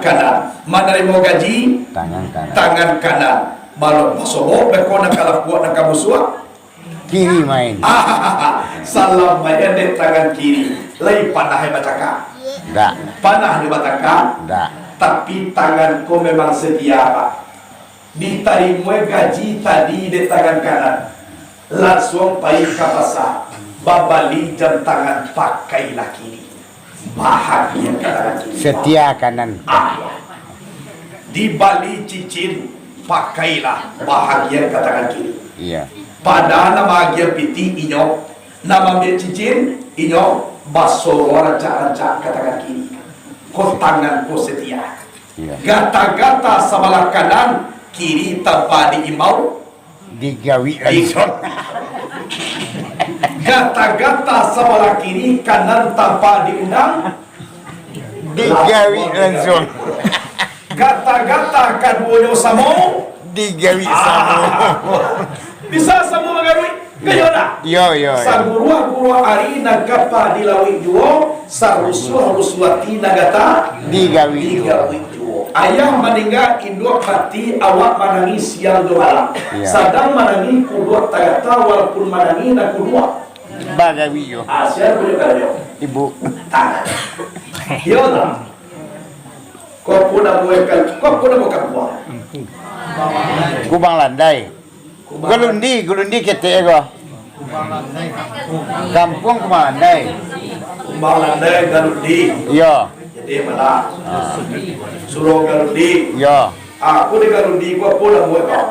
kanan, menerima gaji tangan kanan, malam masobo bekona kalau kuat nak musuh kiri main. Salam main di tangan kiri, lagi panah bataka, panah di bataka, tapi tanganku memang setia Pak. Diterima gaji tadi di tangan kanan, langsung pergi ke pasar, babali jam tangan pakailah kiri, bahagia ke tangan kiri, setia kanan. Di Bali cincin pakailah, bahagia ke tangan kiri. Iya. Pada nama bahagia piti inyo, nama ambil cincin inyo, baso rancak-rancak ke tangan kiri. Kau tangan kau setia. Gata-gata sebelah kanan, kiri tanpa diimbau digawi langsung. Gata-gata sebelah kiri, kanan tanpa diundang digawi langsung. Gata-gata kaduonya samo digawi sama. Bisa samo magawi kayo na yo sa gurua ari nagkapa dilawi juo sa ruswa-ruswati nagata digawi juo. Ayah meninggal induk hati awak manangi siang doa sadang manangi kudua tagata walaupun manangi na kudua bagawi yo asyar boleh kayo ibu tangan yo na kau pun bukan buah kubang landai gulundi kete ego kampung kubang landai galundi yo jadi mana suruh galundi yo aku di galundi gua pun buat kau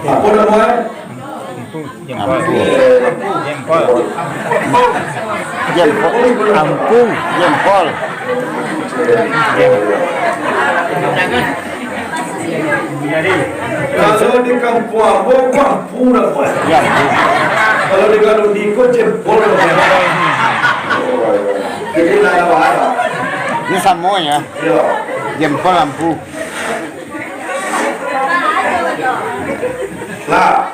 aku dah buat jempol kalau di kampung aku kampung dah buat kalau di galundi kau jempol jadi nada ada ini semuanya jempol lampu lah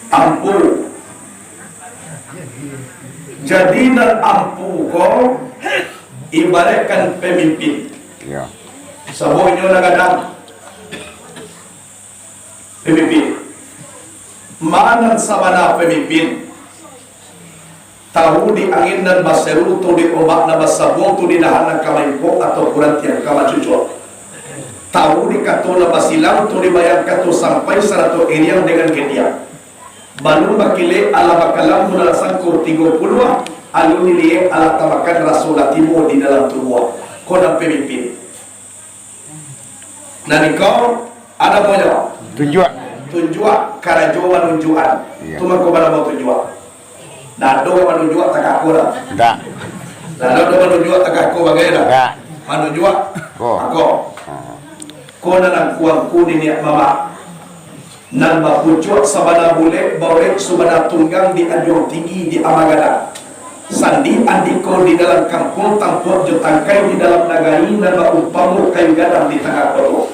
ampu jadi dan ampu kau ibaratkan pemimpin semuanya nagadang pemimpin mana sabana pemimpin tahu di angin dan baseru tu di ombak dan basabong tu di dahan dan kamaipok atau kurang tiang kama cucuk. Tahu di katu na basilang tu di bayang katu sampai 100 iriang dengan kediang. Balung bakile ala bakalam mula sangkur 30 alun nilai ala tabakan rasulah timur di dalam tubuh kodam pemimpin. Nanti kau ada banyak tunjuk karajoan tunjuan. Iya. Tuma kau mana mau tunjuk? Nado manunjuk tak aku dah. Tak. Nado manunjuk tak aku bagaimana? Tak. Manunjuk Ko. aku. Kau nak kuang kuni ni mama. Nan bapucuk sabana bule baurek subana tunggang di anjung tinggi di Amagada. Sandi andiko di dalam kampung tampuk jutangkai di dalam nagari dan baupamu kayu gadang di tengah kota.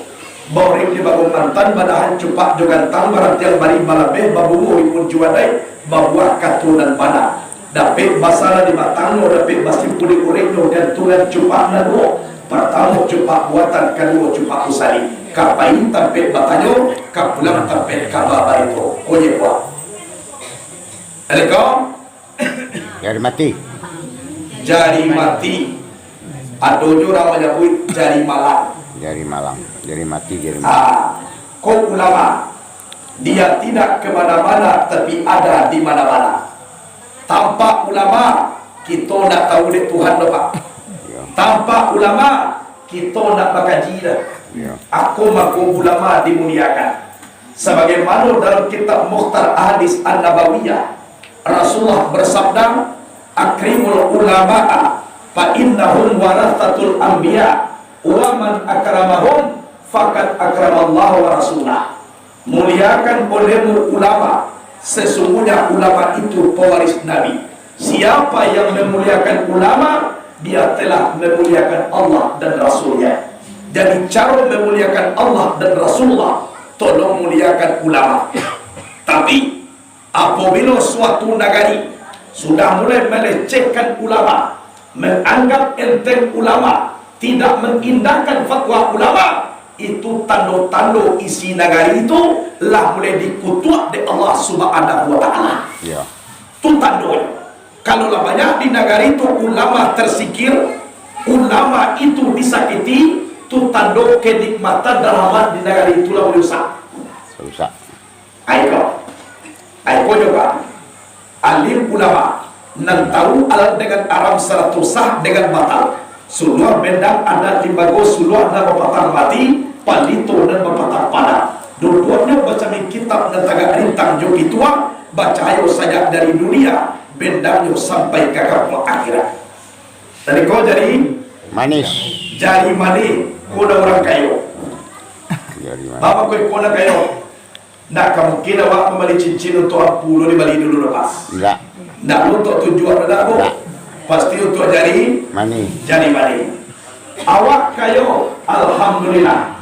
Baurek di bangun mantan badahan cupak jogantang barat yang bari balabeh babungu ipun juadai babuah katu dan bana. Dapet basara di batangno dapet basi pudi urekno dan tungan cupak nado. Pertama cupak buatan, kedua cupak usali. Kapain tampet batanyo, kapulang tampet kabar itu. Oye buat. Ada kau? Jari mati. Jari mati. Adojo namanya buat jari malang. Jari malang. Jari mati, jari mati. Kau ulama. Dia tidak kemana-mana tapi ada di mana-mana. Tanpa ulama kita nak tahu dia Tuhan lepas. Tanpa ulama kita nak bakaji dah. Aku maku ulama dimuliakan. Sebagaimana dalam kitab Mukhtar Ahadits An-Nabawiyah Rasulullah bersabda, akrimul ulama'a fa innahum warathatul anbiya wa man akramahum faqad akramallahu wa rasulah. Muliakan olehmu ulama, sesungguhnya ulama itu pewaris Nabi. Siapa yang memuliakan ulama, dia telah memuliakan Allah dan Rasulnya. Jadi cara memuliakan Allah dan Rasulullah, tolong muliakan ulama. Tapi apabila suatu negari sudah mulai melecehkan ulama, menganggap enteng ulama, tidak mengindahkan fatwa ulama, itu tanda-tanda isi negari itu lah mulai dikutuk oleh Allah Subhanahu wa taala. Ya. Itu tandanya. Kalau banyak di negara itu ulama tersikir, ulama itu disakiti, itu tanda kenikmatan dan rahmat di negara itulah merusak. Rusak. Aiko juga alim ulama nan tahu alat dengan Arab seratu sah dengan batal. Suluh bendang ada limbago suluh dan bapatang mati, palito dan bapatang pada. Dua-duanya baca kitab dan tagak rintang joki tua, baca ayo saja dari dunia, bendangnya sampai ke kampung akhirat. Tadi kau jadi Manis. jari manis, kau dah orang kayu. Jari manis. Bapak kau nak kayu. Nak kamu kira awak membeli cincin untuk 10 di Bali dulu lepas. Enggak. Nak untuk tujuan dah aku. Tak. Pasti untuk jari Manis. jari manis. Awak kayu, alhamdulillah.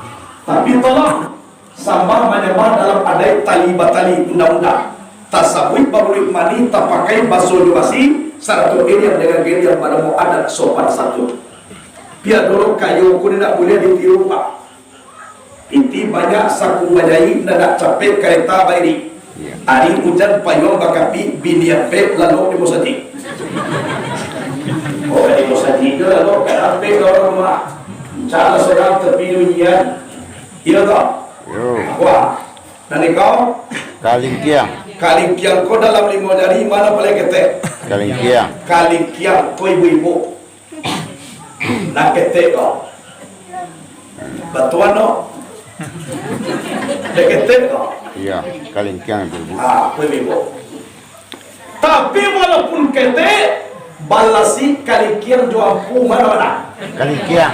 Tapi tolong sambal menyembah dalam adai tali batali undang-undang. Tasawuf babulik mani tak pakai basuh basi 100 irian dengan gerian pada mau adat sopan satu. Biar dulu kayu aku tidak boleh ditiru pak. Inti banyak saku bajai nak capek kereta bairi. Hari hujan payung bakapi binian pek lalu di musati. Oh di musati ke lalu kereta pek orang rumah. Cara seorang tepi dunia. Iya tak? Yo. Wah. Dan kau Kalingkiang. Kalingkiang kau dalam 5 jari mana paling ketek? Kalingkiang. Kalingkiang kau ibu-ibu. Nak ketek kau. Batuan no. Nak ketek kau. Iya, kalingkiang itu. Kau ibu. Tapi walaupun ketek, balasi kalingkiang jual pu mana-mana. Kalingkiang.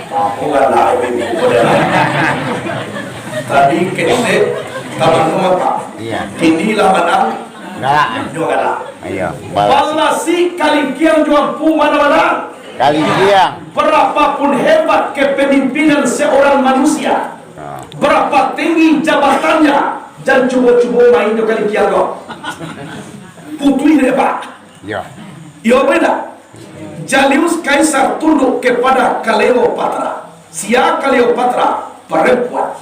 Aku kan lah ibu-ibu dia. Tadi ketek taman rumah. Iya. Inilah menang. Enggak. Juga lah. Ayo, balas. Balasi kalingkiang jual pu mana-mana. Kalingkiang. Berapapun hebat kepemimpinan seorang manusia, berapa tinggi jabatannya, jangan cuba-cuba main dengan kalingkiang kau. Putui hebat. Ya. Ya beda. Julius Caesar tunduk kepada Cleopatra. Siapa Cleopatra? Perempuan.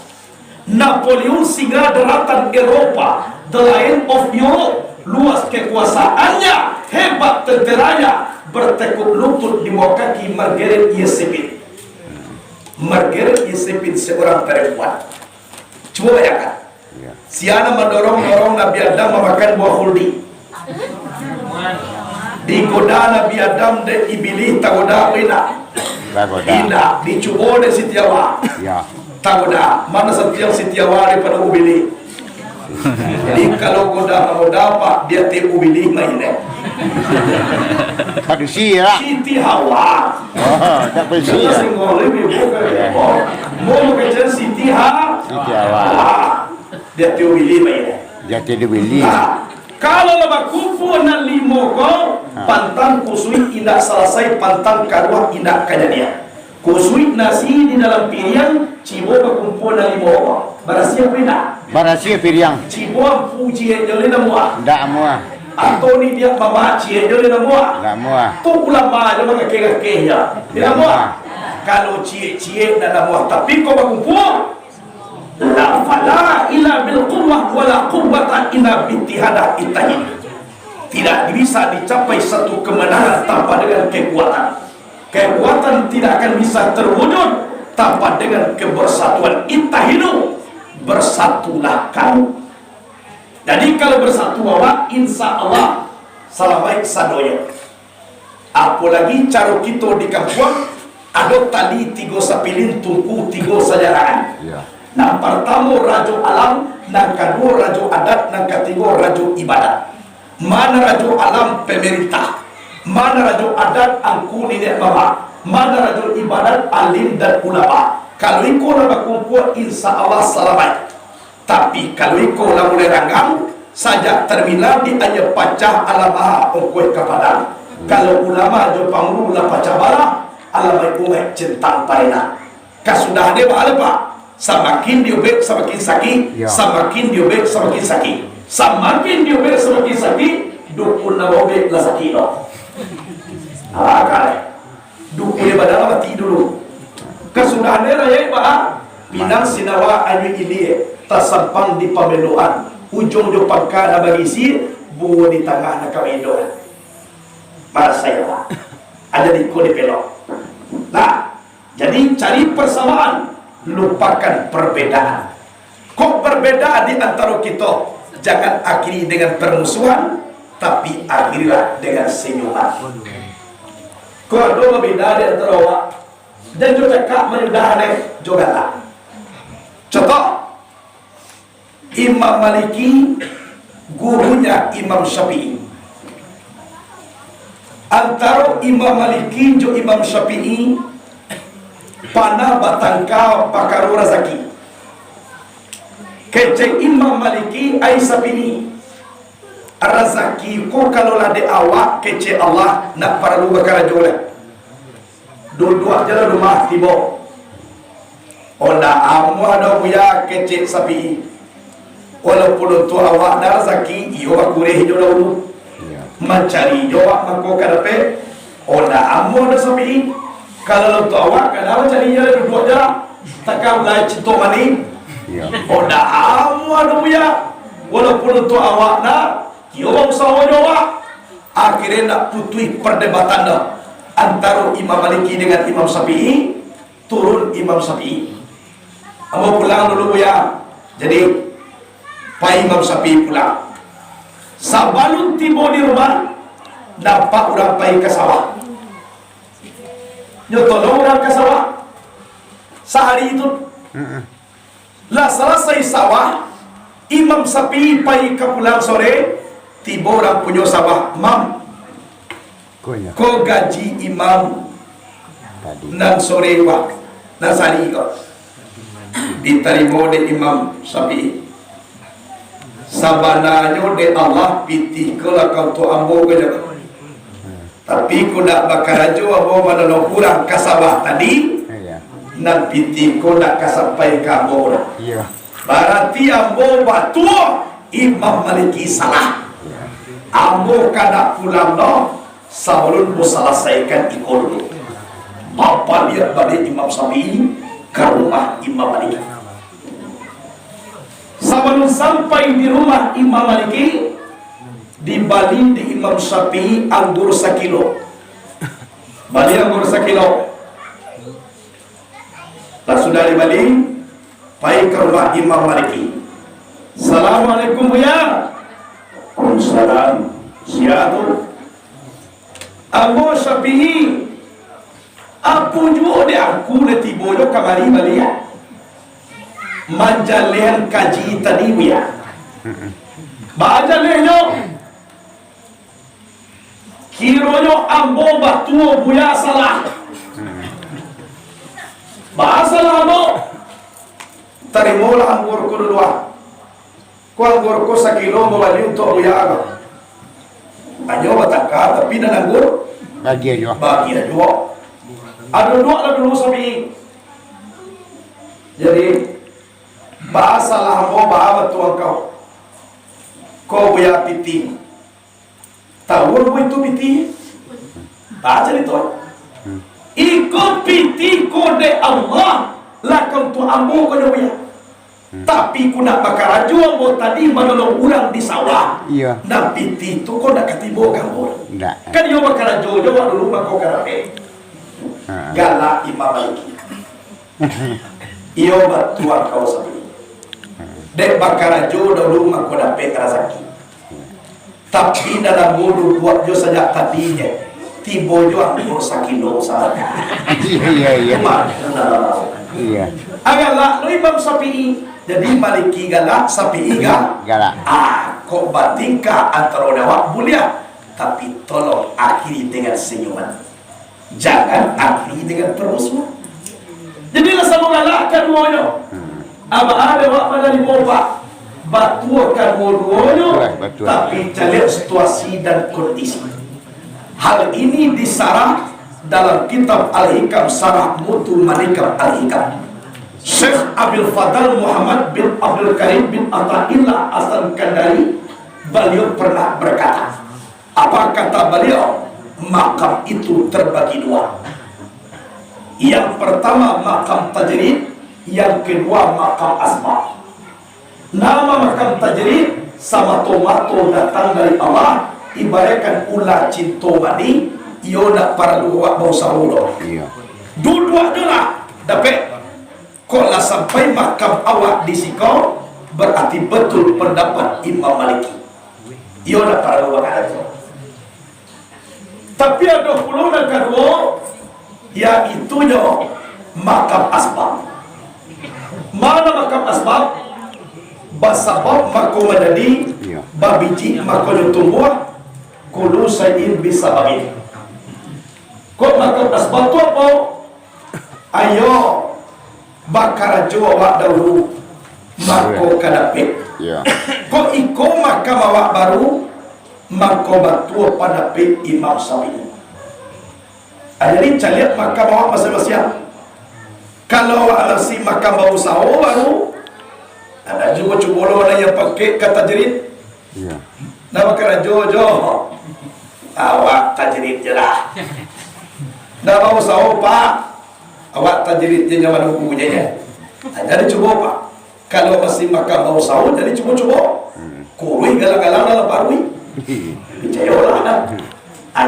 Napoleon singa daratan Eropa, the Lion of Europe, luas kekuasaannya, hebat tenteranya bertekuk lutut di bawah kaki Margaret Yesepin. Margaret Yesepin seorang perempuan. Coba bayangkan, si anak mendorong-dorong Nabi Adam memakan buah khuldi. Digoda Nabi Adam dan iblis tagoda ina. Ina dicoba de Sitiawa. Ya. Tagoda mana setiap Sitiawa daripada ubili. Jadi kalau goda mau dapat dia te ubili mainnya. Manusia lah. Siti Hawa. Oh, tak bersih lah. Mau kerja Siti Hawa. Siti Hawa. Dia te ubili mainnya. Jati dia beli. Kalau lama kumpul na limo ko, pantang kusui indah selesai, pantang kedua indah kejadian. Kusui nasi di dalam piring, cibo berkumpul na limo ko. Barasia pindah. Barasia piriang. Cibo puji jole na mua. Tak muah. Antoni dia mama cie jole na mua. Tak muah. Tu ulama dia mengakeh-akeh ya. Dia mua. Kalau cie-cie na mua, tapi kau berkumpul. La fala illa bil quwwah wala quwwata illa bi ittihada ittihad. Tidak bisa dicapai satu kemenangan tanpa dengan kekuatan. Kekuatan tidak akan bisa terwujud tanpa dengan kebersatuan. Ittahidu, bersatulah kamu. Jadi kalau bersatu awak, insya Allah salah baik sadoyo. Apalagi caro kita di kampung ada tali tiga sapilin tungku tiga sajaran. Ya. Nah pertama rajo alam, nah kedua rajo adat, nah ketiga rajo ibadat. Mana rajo alam pemerintah, mana rajo adat angku nenek mama, mana rajo ibadat alim dan ulama. Kalau ikut nama kumpul insya Allah selamat. Tapi kalau ikut nama mulai ranggang saja terminal di aja pacah alamah ongkoi kepada. Kalau ulama jo pangru la pacah bala alamai umat centang paina. Kasudah dia bala pak. Semakin diobek semakin sakit, semakin diobek semakin sakit, semakin diobek semakin sakit. Dukun nama obek lah sakit loh. Kali dukun dia badal mati dulu. Kesudahannya raya pak. Pinang sinawa ayu ini tersampang di pameluan. Ujung jo pangka bagi si buah di tengah nak kameluan. Para saya pak. Ada di kode pelok. Nah, jadi cari persamaan. Lupakan perbedaan. Kok berbeda di antara kita? Jangan akhiri dengan permusuhan, tapi akhirilah dengan senyuman. Kok ada berbeda di antara awak dan juga cakap menyudahan juga tak. Contoh, Imam Maliki gurunya Imam Syafi'i. Antara Imam Maliki dan Imam Syafi'i panah batangka pakaru razaki. Kecek Imam Maliki ai sapini razaki ko kalau lade awak kecek Allah nak perlu bakara jole. Dua-dua jalan rumah tibo. Onda amu ada buya kecek sapi. Walaupun tu awak dah razaki, iyo bakure hijo dulu. Mencari jawab mako kadape. Onda amu ada sapi. Kalau tu awak kenapa carinya duduk aja takkan mulai cinta mani. Oh dah amu ada punya. Walaupun tu awak nak, kio usaha awak. Akhirnya nak putui perdebatan dah antara Imam Maliki dengan Imam Syafi'i. Turun Imam Syafi'i. Amu pulang dulu ya. Jadi Pak Imam Syafi'i pulang. Sabalun tiba di rumah, nampak orang pergi ke sawah. Nyotolong orang ke sawah. Sehari itu lah selesai sawah, Imam Syafi'i pergi ke pulang sore. Tiba orang punya sawah, mam ko gaji imam nan sore wak nan sehari kau diterima oleh Imam Syafi'i. Sabananya de Allah pitih ke lah kau tu ambo ke jaga. Tapi ku nak bakar aja abo mana no kurang kasabah tadi. Nan piti ku nak kasampai ke ambo. Berarti ambo batu Imam Maliki salah. Ambo kada pulang no sebelum selesaikan ikut dulu. Bapa lihat balik Imam Syafi'i ke rumah Imam Maliki. Sebelum sampai di rumah Imam Maliki, di Bali di Imam Syafi'i anggur 1 kilo. Bali anggur 1 kilo. Lah sudah di Bali, pergi ke rumah Imam Maliki. Assalamualaikum Buya. Waalaikumsalam. Siapa? Anggur Syafi'i. Apa juga dia aku le tibo yo kamari Bali ya. Manjalian kaji tadi Buya. Baca lehnya kironyo ambo batuo Buya salah bahasa lama tarimola anggur ko dua ko anggur ko 1 kilo mawali untuk Buya agak anyo bataka tapi dan anggur Bagi aja. ada dua dulu sapi. Jadi bahasa lama bahasa tuan kau Buya piti tahu itu piti baca itu ikut piti kode Allah lah kau tu ambo kau Buya tapi ku nak bakar aja ambo tadi menolong orang di sawah Iya. nak piti tu kau nak ketibo kamu Ndak. kan yo bakar aja yo dulu kau karape galak Imam Maliki iyo batuan kau sabi dek bakar aja dulu kau dapat rezeki. Tapi dalam mulut buat jo saja tadinya tibo jo anggur 1 kilo saja. Iya. Iya. Agaklah lo Imam Syafi'i jadi Maliki galak Syafi'i Galak. kok batingkah antara awak mulia tapi tolong akhiri dengan senyuman. Jangan akhiri dengan permusuhan. Jadilah sama galakkan moyo. Aba ada wak pada di moba batuakan moduonya tapi cari situasi dan kondisi. Hal ini disarah dalam kitab Al-Hikam Sarah Mutu Manikam Al-Hikam. Syekh Abdul Fadal Muhammad bin Abdul Karim bin Ata'illah As-Kandari beliau pernah berkata, apa kata beliau? Makam itu terbagi 2. Yang pertama makam tajrid, yang kedua makam asma. Nama makam tajrid sama tomato datang dari Allah, ibaratkan ular cinto mani, iyo nak para luak bau saudo. Iya. Dua-dua adalah dapat. Kalau sampai makam awak di sikau, berarti betul pendapat Imam Maliki. Iyo nak para luak ada. Tapi ada puluh dan kedua, yaitu makam asbab. Mana makam asbab? Basabab mako menjadi babiji mako tumbuh kulu sayin bisa babin. Kok makam asbab tu apa? Ayo bakar jua awak dahulu mako kadapit. Kok iko makam awak baru mako batua pada pit Imam Syafi'i. Jadi caliat makam awak masing-masing. Kalau awak nasi makam bau sawo baru ada juga cubolo ada yang pakai kata jerit. Iya. Nama kena jojo. Awak tajrid je lah. Dah bau sawo pak. Awak tajrid je jangan hukumnya. Jadi cuba pak. Kalau masih makan bau sawo jadi cuba-cuba. Kurui galang-galang dalam parui. Bicayolah dah.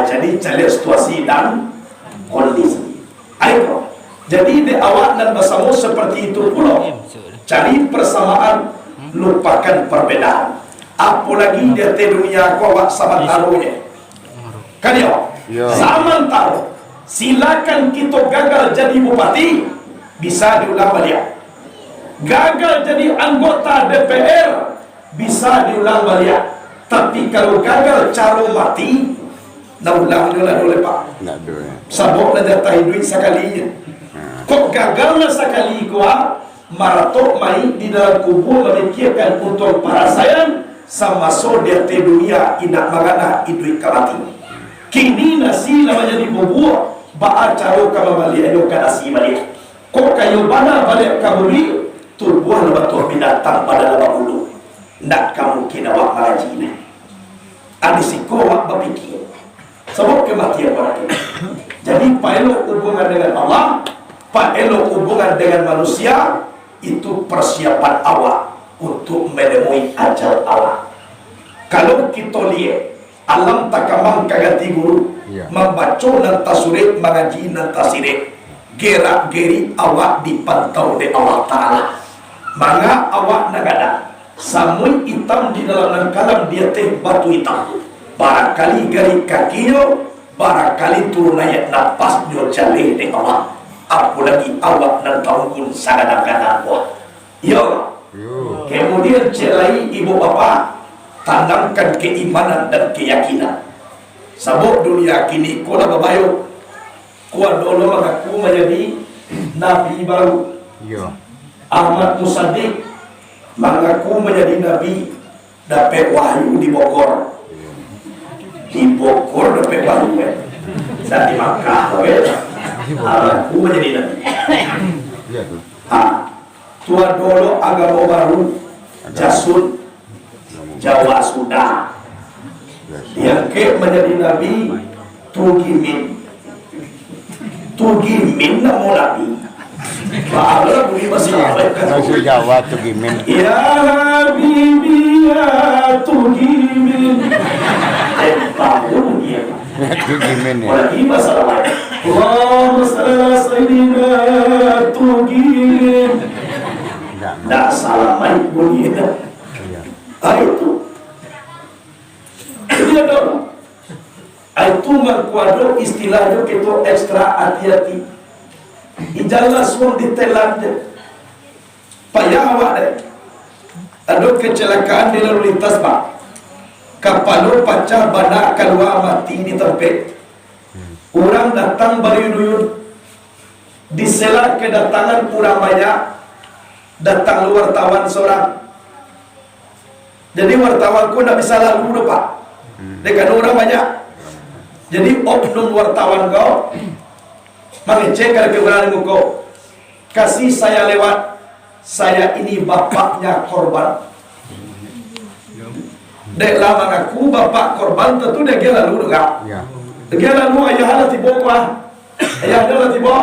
Jadi cari situasi dan kondisi. Ayo. Jadi di awak dan bersama seperti itu pula. Cari persamaan, lupakan perbedaan. Apalagi dia dunia kau awak sama taruhnya. Kan ya? Zaman taruh. Silakan kita gagal jadi bupati, bisa diulang balik. Gagal jadi anggota DPR, bisa diulang balik. Tapi kalau gagal caro mati, nak ulang oleh pak. Sabok nak jatah duit sekalinya. Kok gagalnya sekali kuah, maratok mai di dalam kubur memikirkan untuk para sayang sama so dia te dunia indak magana itu ikamati. Kini nasi namanya di bubur, ba caro kamali ayo nasi balik. Kok kayu bana balik kamuli turbuh lebat binatang pada laba bulu. Ndak kamu kena wak marajina. Adisiko wak berpikir. Sebab kematian orang ini. Jadi paelok hubungan dengan Allah, paelok hubungan dengan manusia, itu persiapan awak untuk menemui ajal Allah. Kalau kita lihat alam takamang kagati guru Ya. membaca dan tasurit mengaji dan tasirik gerak geri awak dipantau oleh Allah Ta'ala. Maka awak nagada samui hitam di dalam kalam dia teh batu hitam. Barangkali gari kakiyo, barangkali turun ayat napas nyo jaleh de Allah. Apalagi awak dan tahun sadang-kadang wah. Yo. Kemudian celai ibu bapa tanamkan keimanan dan keyakinan. Sabuk dunia kini kau nak babayo, kau dulu mengaku menjadi nabi baru. Ya. Ahmad Musaddiq mengaku menjadi nabi, dapat wahyu di Bogor. Di Bogor dapat wahyu dan di Makkah mengaku menjadi nabi. Ya tu. Tua dulu agama baru, Jasun, Jawa sudah. Yang ke menjadi nabi Tugimin namun nabi Ba'ala bumi masih Masih Jawa tu gimin. Ya Habibi ya Tugimin bangun dia Tu gimin ya. lagi masalah lain Allahumma salli ala sayyidina Tugimin tak salah main bunyi itu. Dia dong. Itu mengkuado istilahnya kita ekstra hati-hati. Ijalah semua ditelan deh. Payah awak deh. Ada kecelakaan di lalu lintas pak. Kapal pecah badak keluar mati di tempat. Orang datang beruyun-uyun. Disela kedatangan orang banyak. Datang lu wartawan seorang. Jadi wartawan ku tak bisa lalu dulu pak. Dekat orang banyak. Jadi oknum wartawan kau mengecek kalau kebenaran kau. Kasih saya lewat. Saya ini bapaknya korban. Dek lama ngaku bapak korban tentu dia lalu juga. Ya. Dia lalu ayah ada tiba kuah. Ayah ada tiba.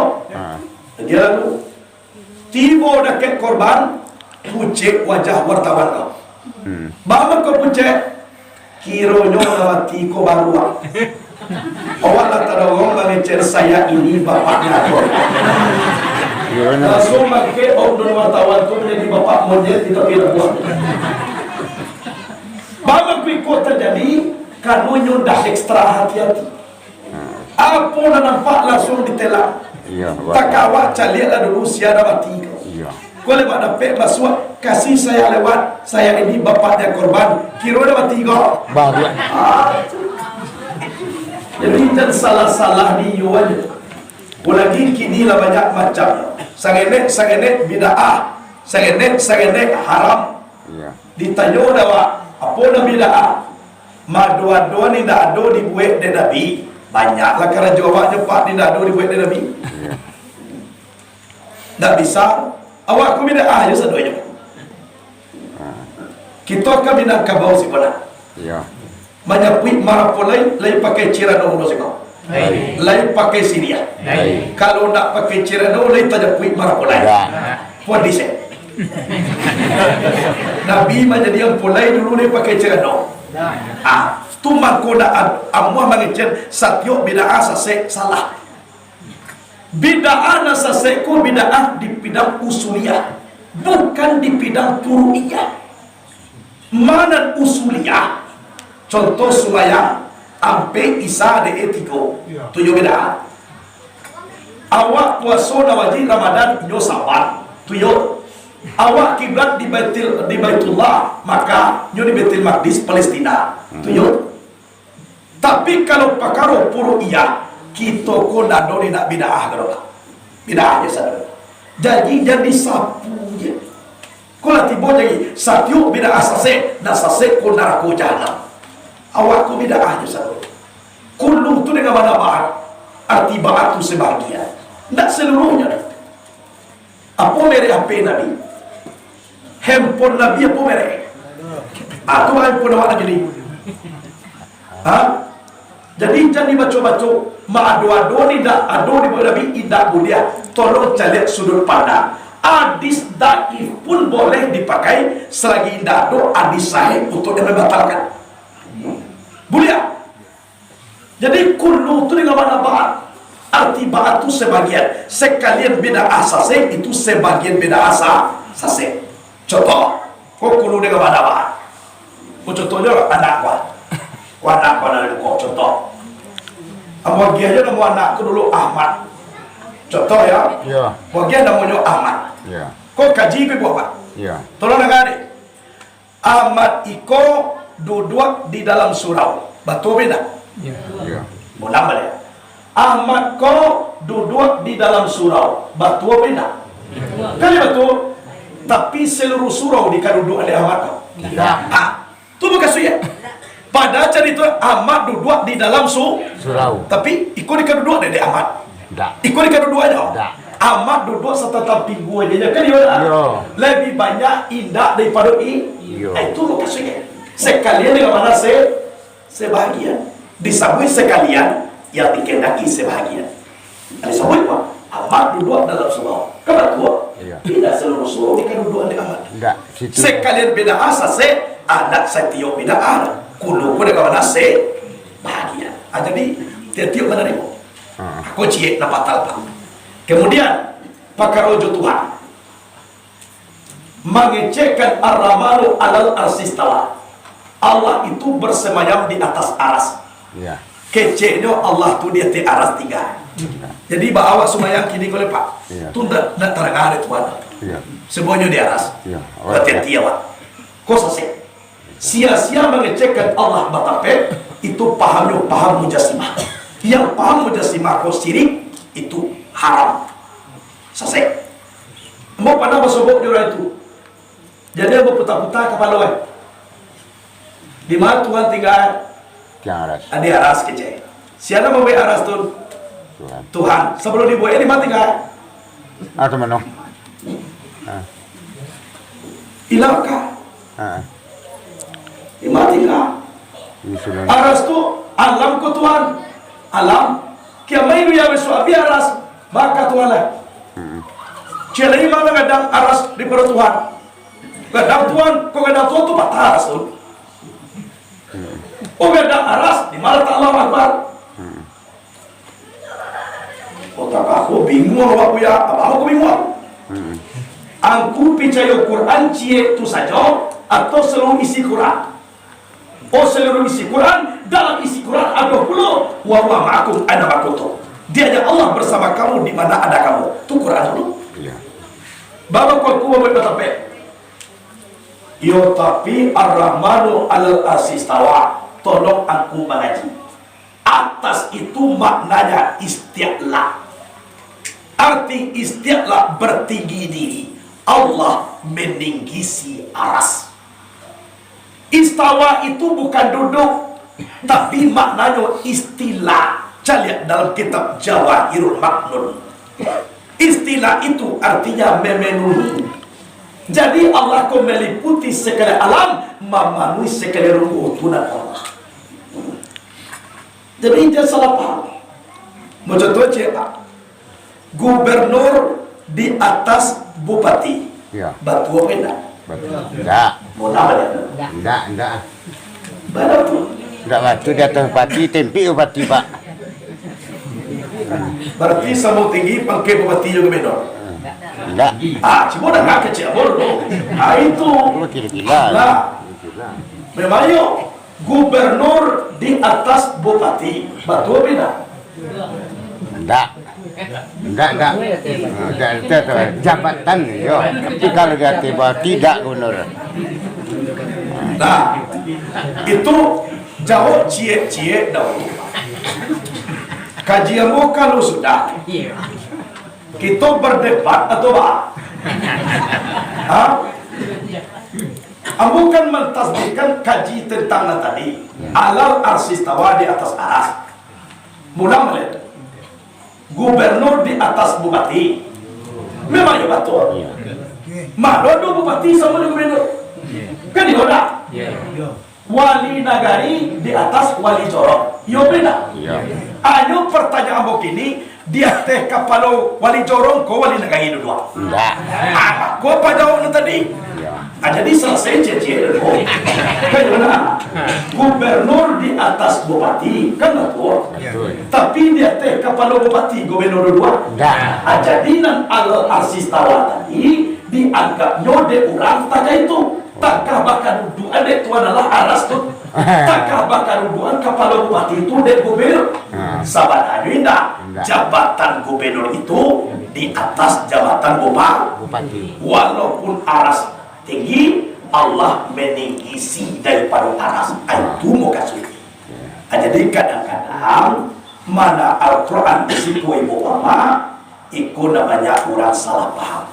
Dia lalu. Tiba dekat korban. Pucek wajah wartawan kau. Bapa kau pucek. Kironyo nawati ko baruak. Awak lah tadawang mengecer saya ini bapaknya kau. Langsung pakai oknum wartawan tu menjadi bapak monyet itu tidak buat. Bapa kau terjadi kanunya dah ekstra hati-hati. Apa nak nampak langsung ditelak. Ya. Tak awak calilah dulu siapa mati kau. Ya. Kau lepas dapat masuk kasih saya lewat saya ini bapaknya korban kira dah mati kau. Baru. Jadi dan salah-salah ni you aja. Lagi kini lah banyak macam. Sangenek bid'ah, sangenek haram. Ya. Ditanya dah apa nama bid'ah? Madua-dua ni dah ada dibuat dari Nabi. Banyaklah kerana jawabnya pak ni dah ada dibuat dari Nabi. Tak bisa. Awak aku bid'ah je sedoyo. Kita akan minat kabau si benar. Ya. Menyapui marapolai lain pakai cirano ulo sikau. Lain pakai Syria. Kalau nak pakai cirano lain tajapui marapolai. Puan dise. Nabi menjadi yang polai dulu dia pakai cirano. Tu makoda amwa mangicen satyo bid'ah sase salah. Bid'ah nasaseku bid'ah di bidang usuliyah, bukan di bidang furu'iyah. Mana usuliyah? Contoh sumayang ampe isa de etiko tujuh bid'ah. Awak puasa na wajib Ramadan nyo sabar tujuh. Awak kiblat di Baitullah maka nyo di Baitul Maqdis Palestina tujuh. Tapi kalau pakaro furu'iyah kita ko dadori nak bid'ah kalau bid'ah je saudara. Jadi sapu je. Ko lah tiba jadi satyo bid'ah sase na sase ko neraka jahanam. Awak ko bid'ah je saudara. Kullu tu dengan mana ba'at arti ba'at tu sebahagian. Tak seluruhnya. Apa merek HP Nabi? Handphone Nabi apa merek? Aku handphone awak jadi. Jadi jangan dibaca-baca ma'adu-adu ni dah adu di bawah Nabi tidak boleh. Tolong cari sudut pandang. Hadis daif pun boleh dipakai selagi tidak ada hadis sahih untuk yang membatalkan. Boleh? Jadi kullu itu dengan mana ba'at? Arti ba'at itu sebagian. Sekalian beda asase itu sebagian beda asase. Contoh, kok kullu dengan mana ba'at? Contohnya anak ku anak dari kok contoh. Bagiannya nama anakku dulu Ahmad. Contoh ya. Ya. Bagian namanya Ahmad. Ya. Kok kaji ke apa? Ya. Tolong dengar. Ahmad iko duduk di dalam surau. Betul beda? Ya. Mau nambah ya. Ahmad ko duduk di dalam surau. Betul beda? Kali betul. Tapi seluruh surau dikaduduk oleh Ahmad ko. Tidak. Itu bukan ya. Pada cerita Ahmad duduk di dalam Surau. tapi ikut dikaduduk oleh Ahmad. Tidak. Ikut dikaduduk aja. Tidak. Ahmad duduk setetap pinggul aja kan dia. Yo. Lebih banyak indah daripada Yo. itu bukan ya. Sekalian dengan mana sebahagian. Disebut sekalian yang dikehendaki sebahagian. Disebut apa? Ahmad duduk dalam surau. Kenapa tua? Iya. Tidak seluruh surau dikaduduk oleh Ahmad. Tidak. Situ. Sekalian beda asase anak setio beda anak kulo ko dengan mana bahagia. Jadi tiap-tiap menerima. Aku cie na patal pak. Kemudian pakarojo Tuhan mengecekkan ar-Rahmanu alal arsistawa. Allah itu bersemayam di atas aras. Ya. Keceknya Allah tu dia di aras tiga. Jadi bawa semayang kini koleh pak. Iya. Tunda nak terang ada Tuhan. Ya. Semuanya di aras. Ya. Tiap-tiap pak. Kau selesai. Sia-sia mengecekkan Allah batape itu paham mujasimah. Yang paham mujasimah kau sirik itu haram. Selesai. Mau pada bersobok di orang itu. Jadi mau putar-putar kepala. Di mana Tuhan tinggal? Yang aras. Di aras kecil. Siapa mau aras tu? Tuhan. Tuhan. Sebelum dibuat di mana tinggal? Atau mana? Ilaka. Di mana tinggal? Ini sudah. Aras tu alam ku Tuhan. Alam. Kiamai ya bersuabi aras. Maka Tuhan lah. Cila ini mana kadang aras di perut Tuhan. Kadang Tuhan, kok kadang Tuhan tu patah aras tu. Oh kadang aras di mana tak Allah Akbar. Oh tak aku bingung apa ya? Apa aku bingung? Aku percaya Quran cie tu saja atau seluruh isi Quran. Oh seluruh isi Quran, dalam isi Quran ada pula wa ma'akum ana ma'akum. Dia ada Allah bersama kamu di mana ada kamu. Tu Quran dulu. Iya. Bapa ku mau bertape. Yo tapi Ar-Rahmanu 'alal arsistawa. Tolong aku mengaji. Atas itu maknanya isti'la. Arti isti'la bertinggi diri. Allah meninggi aras. Istawa itu bukan duduk, tapi maknanya istilah. Lihat dalam kitab Jawahirul Maknun. Istilah itu artinya memenuhi. Jadi Allah kau meliputi segala alam, memenuhi segala rukunan Allah. Jadi dia salah paham. Mau contoh siapa? Gubernur di atas bupati. Ya. Batu apa enggak? Enggak. Mau nama dia? Enggak. Batu. Enggak batu di atas bupati, tempi bupati, Pak. Berarti sama tinggi pakai bupati juga menor. Enggak. Cuma dah nak kecil bodoh. Itu. Kira-kira. Lah. Memangnya gubernur di atas bupati. Betul beda? Enggak. Jabatan yo. Tapi kalau dia tiba tidak gubernur. Nah, itu jauh cie-cie dahulu. Kajianmu kalau sudah kita berdebat atau apa? Kamu kan mentasbihkan kaji tentang tadi alal arsistawa di atas aras. Mula melihat gubernur di atas bupati. Memang ya betul. Mana ada bupati sama dengan gubernur? Kan dia wali nagari di atas wali jorok. Yo beda. Ayo pertanyaan begini, dia teh kapalo wali jorong ko wali nagari dua. Enggak. Ko apa jawab tadi? Jadi selesai cecil. Kayak mana? Gubernur di atas bupati kan betul. Tapi dia teh kepala bupati gubernur dua. Jadi nan al-arsis tawa tadi dianggap nyode orang tak itu. Takkah bahkan duduan itu adalah aras tuh. Takkah bahkan duduan kepala bupati itu dek gubernur. Sahabat Adinda, jabatan gubernur itu di atas jabatan bupati. Walaupun aras tinggi, Allah meninggi daripada aras. Itu mau kasih. Jadi kadang-kadang mana Al-Quran disitu ibu bapak, itu namanya orang salah paham.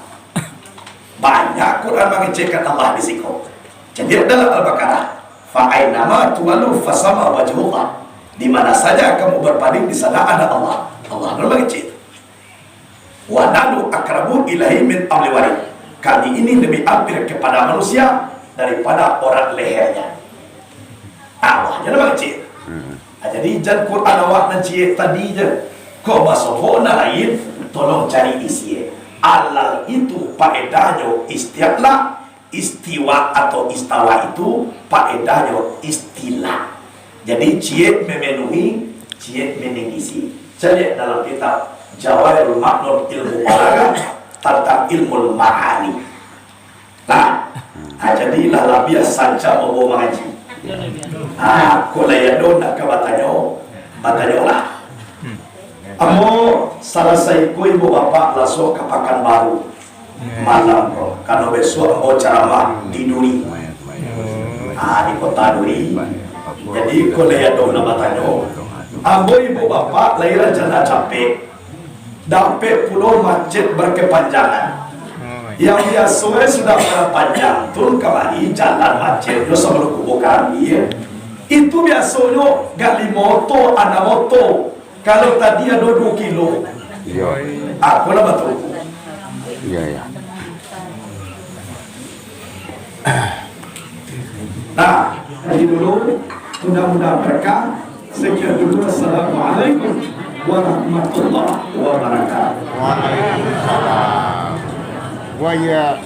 Banyak Quran mengecekan Allah disitu. Jadi dalam Al-Baqarah, fa'ainama tuwalu fasama wajhullah. Di mana saja kamu berpaling di sana ada Allah. Allah mengecek. Wa nanu akrabu ilahi min amli warid. Kami ini lebih hampir kepada manusia daripada orang lehernya. Allah jangan mengecek. Jadi jangan Quran awak nanti tadi je. Kau masuk lain, tolong cari isi. Alal itu faedahnya istiwa atau istawa itu faedahnya istilah. Jadi cie memenuhi, cie meningisi. Saya dalam kitab Jawahirul Ma'nun ilmu balaghah tentang ilmu ma'ani. Nah, jadilah lah biasa saja mau mengaji. Kalau ya nak ke batanya lah. Amo selesai ku ibu bapak langsung ke Pekanbaru malam bro. Karena besok mau ceramah di Duri, di kota Duri. Jadi kalau ya nama batanya, amo ibu bapak lahiran jana capek, dampe pulau masjid berkepanjangan. Yang biasa sudah berpanjang turun kembali jalan masjid itu sebelum kubu kami. Itu biasanya gali moto, ada moto. Kalau tadi ada 2 kilo, aku lah betul. Iya. Nah, dari dulu mudah-mudahan berkah. Sekian dulu. Assalamualaikum warahmatullahi wabarakatuh. Waalaikumsalam. Wah ya.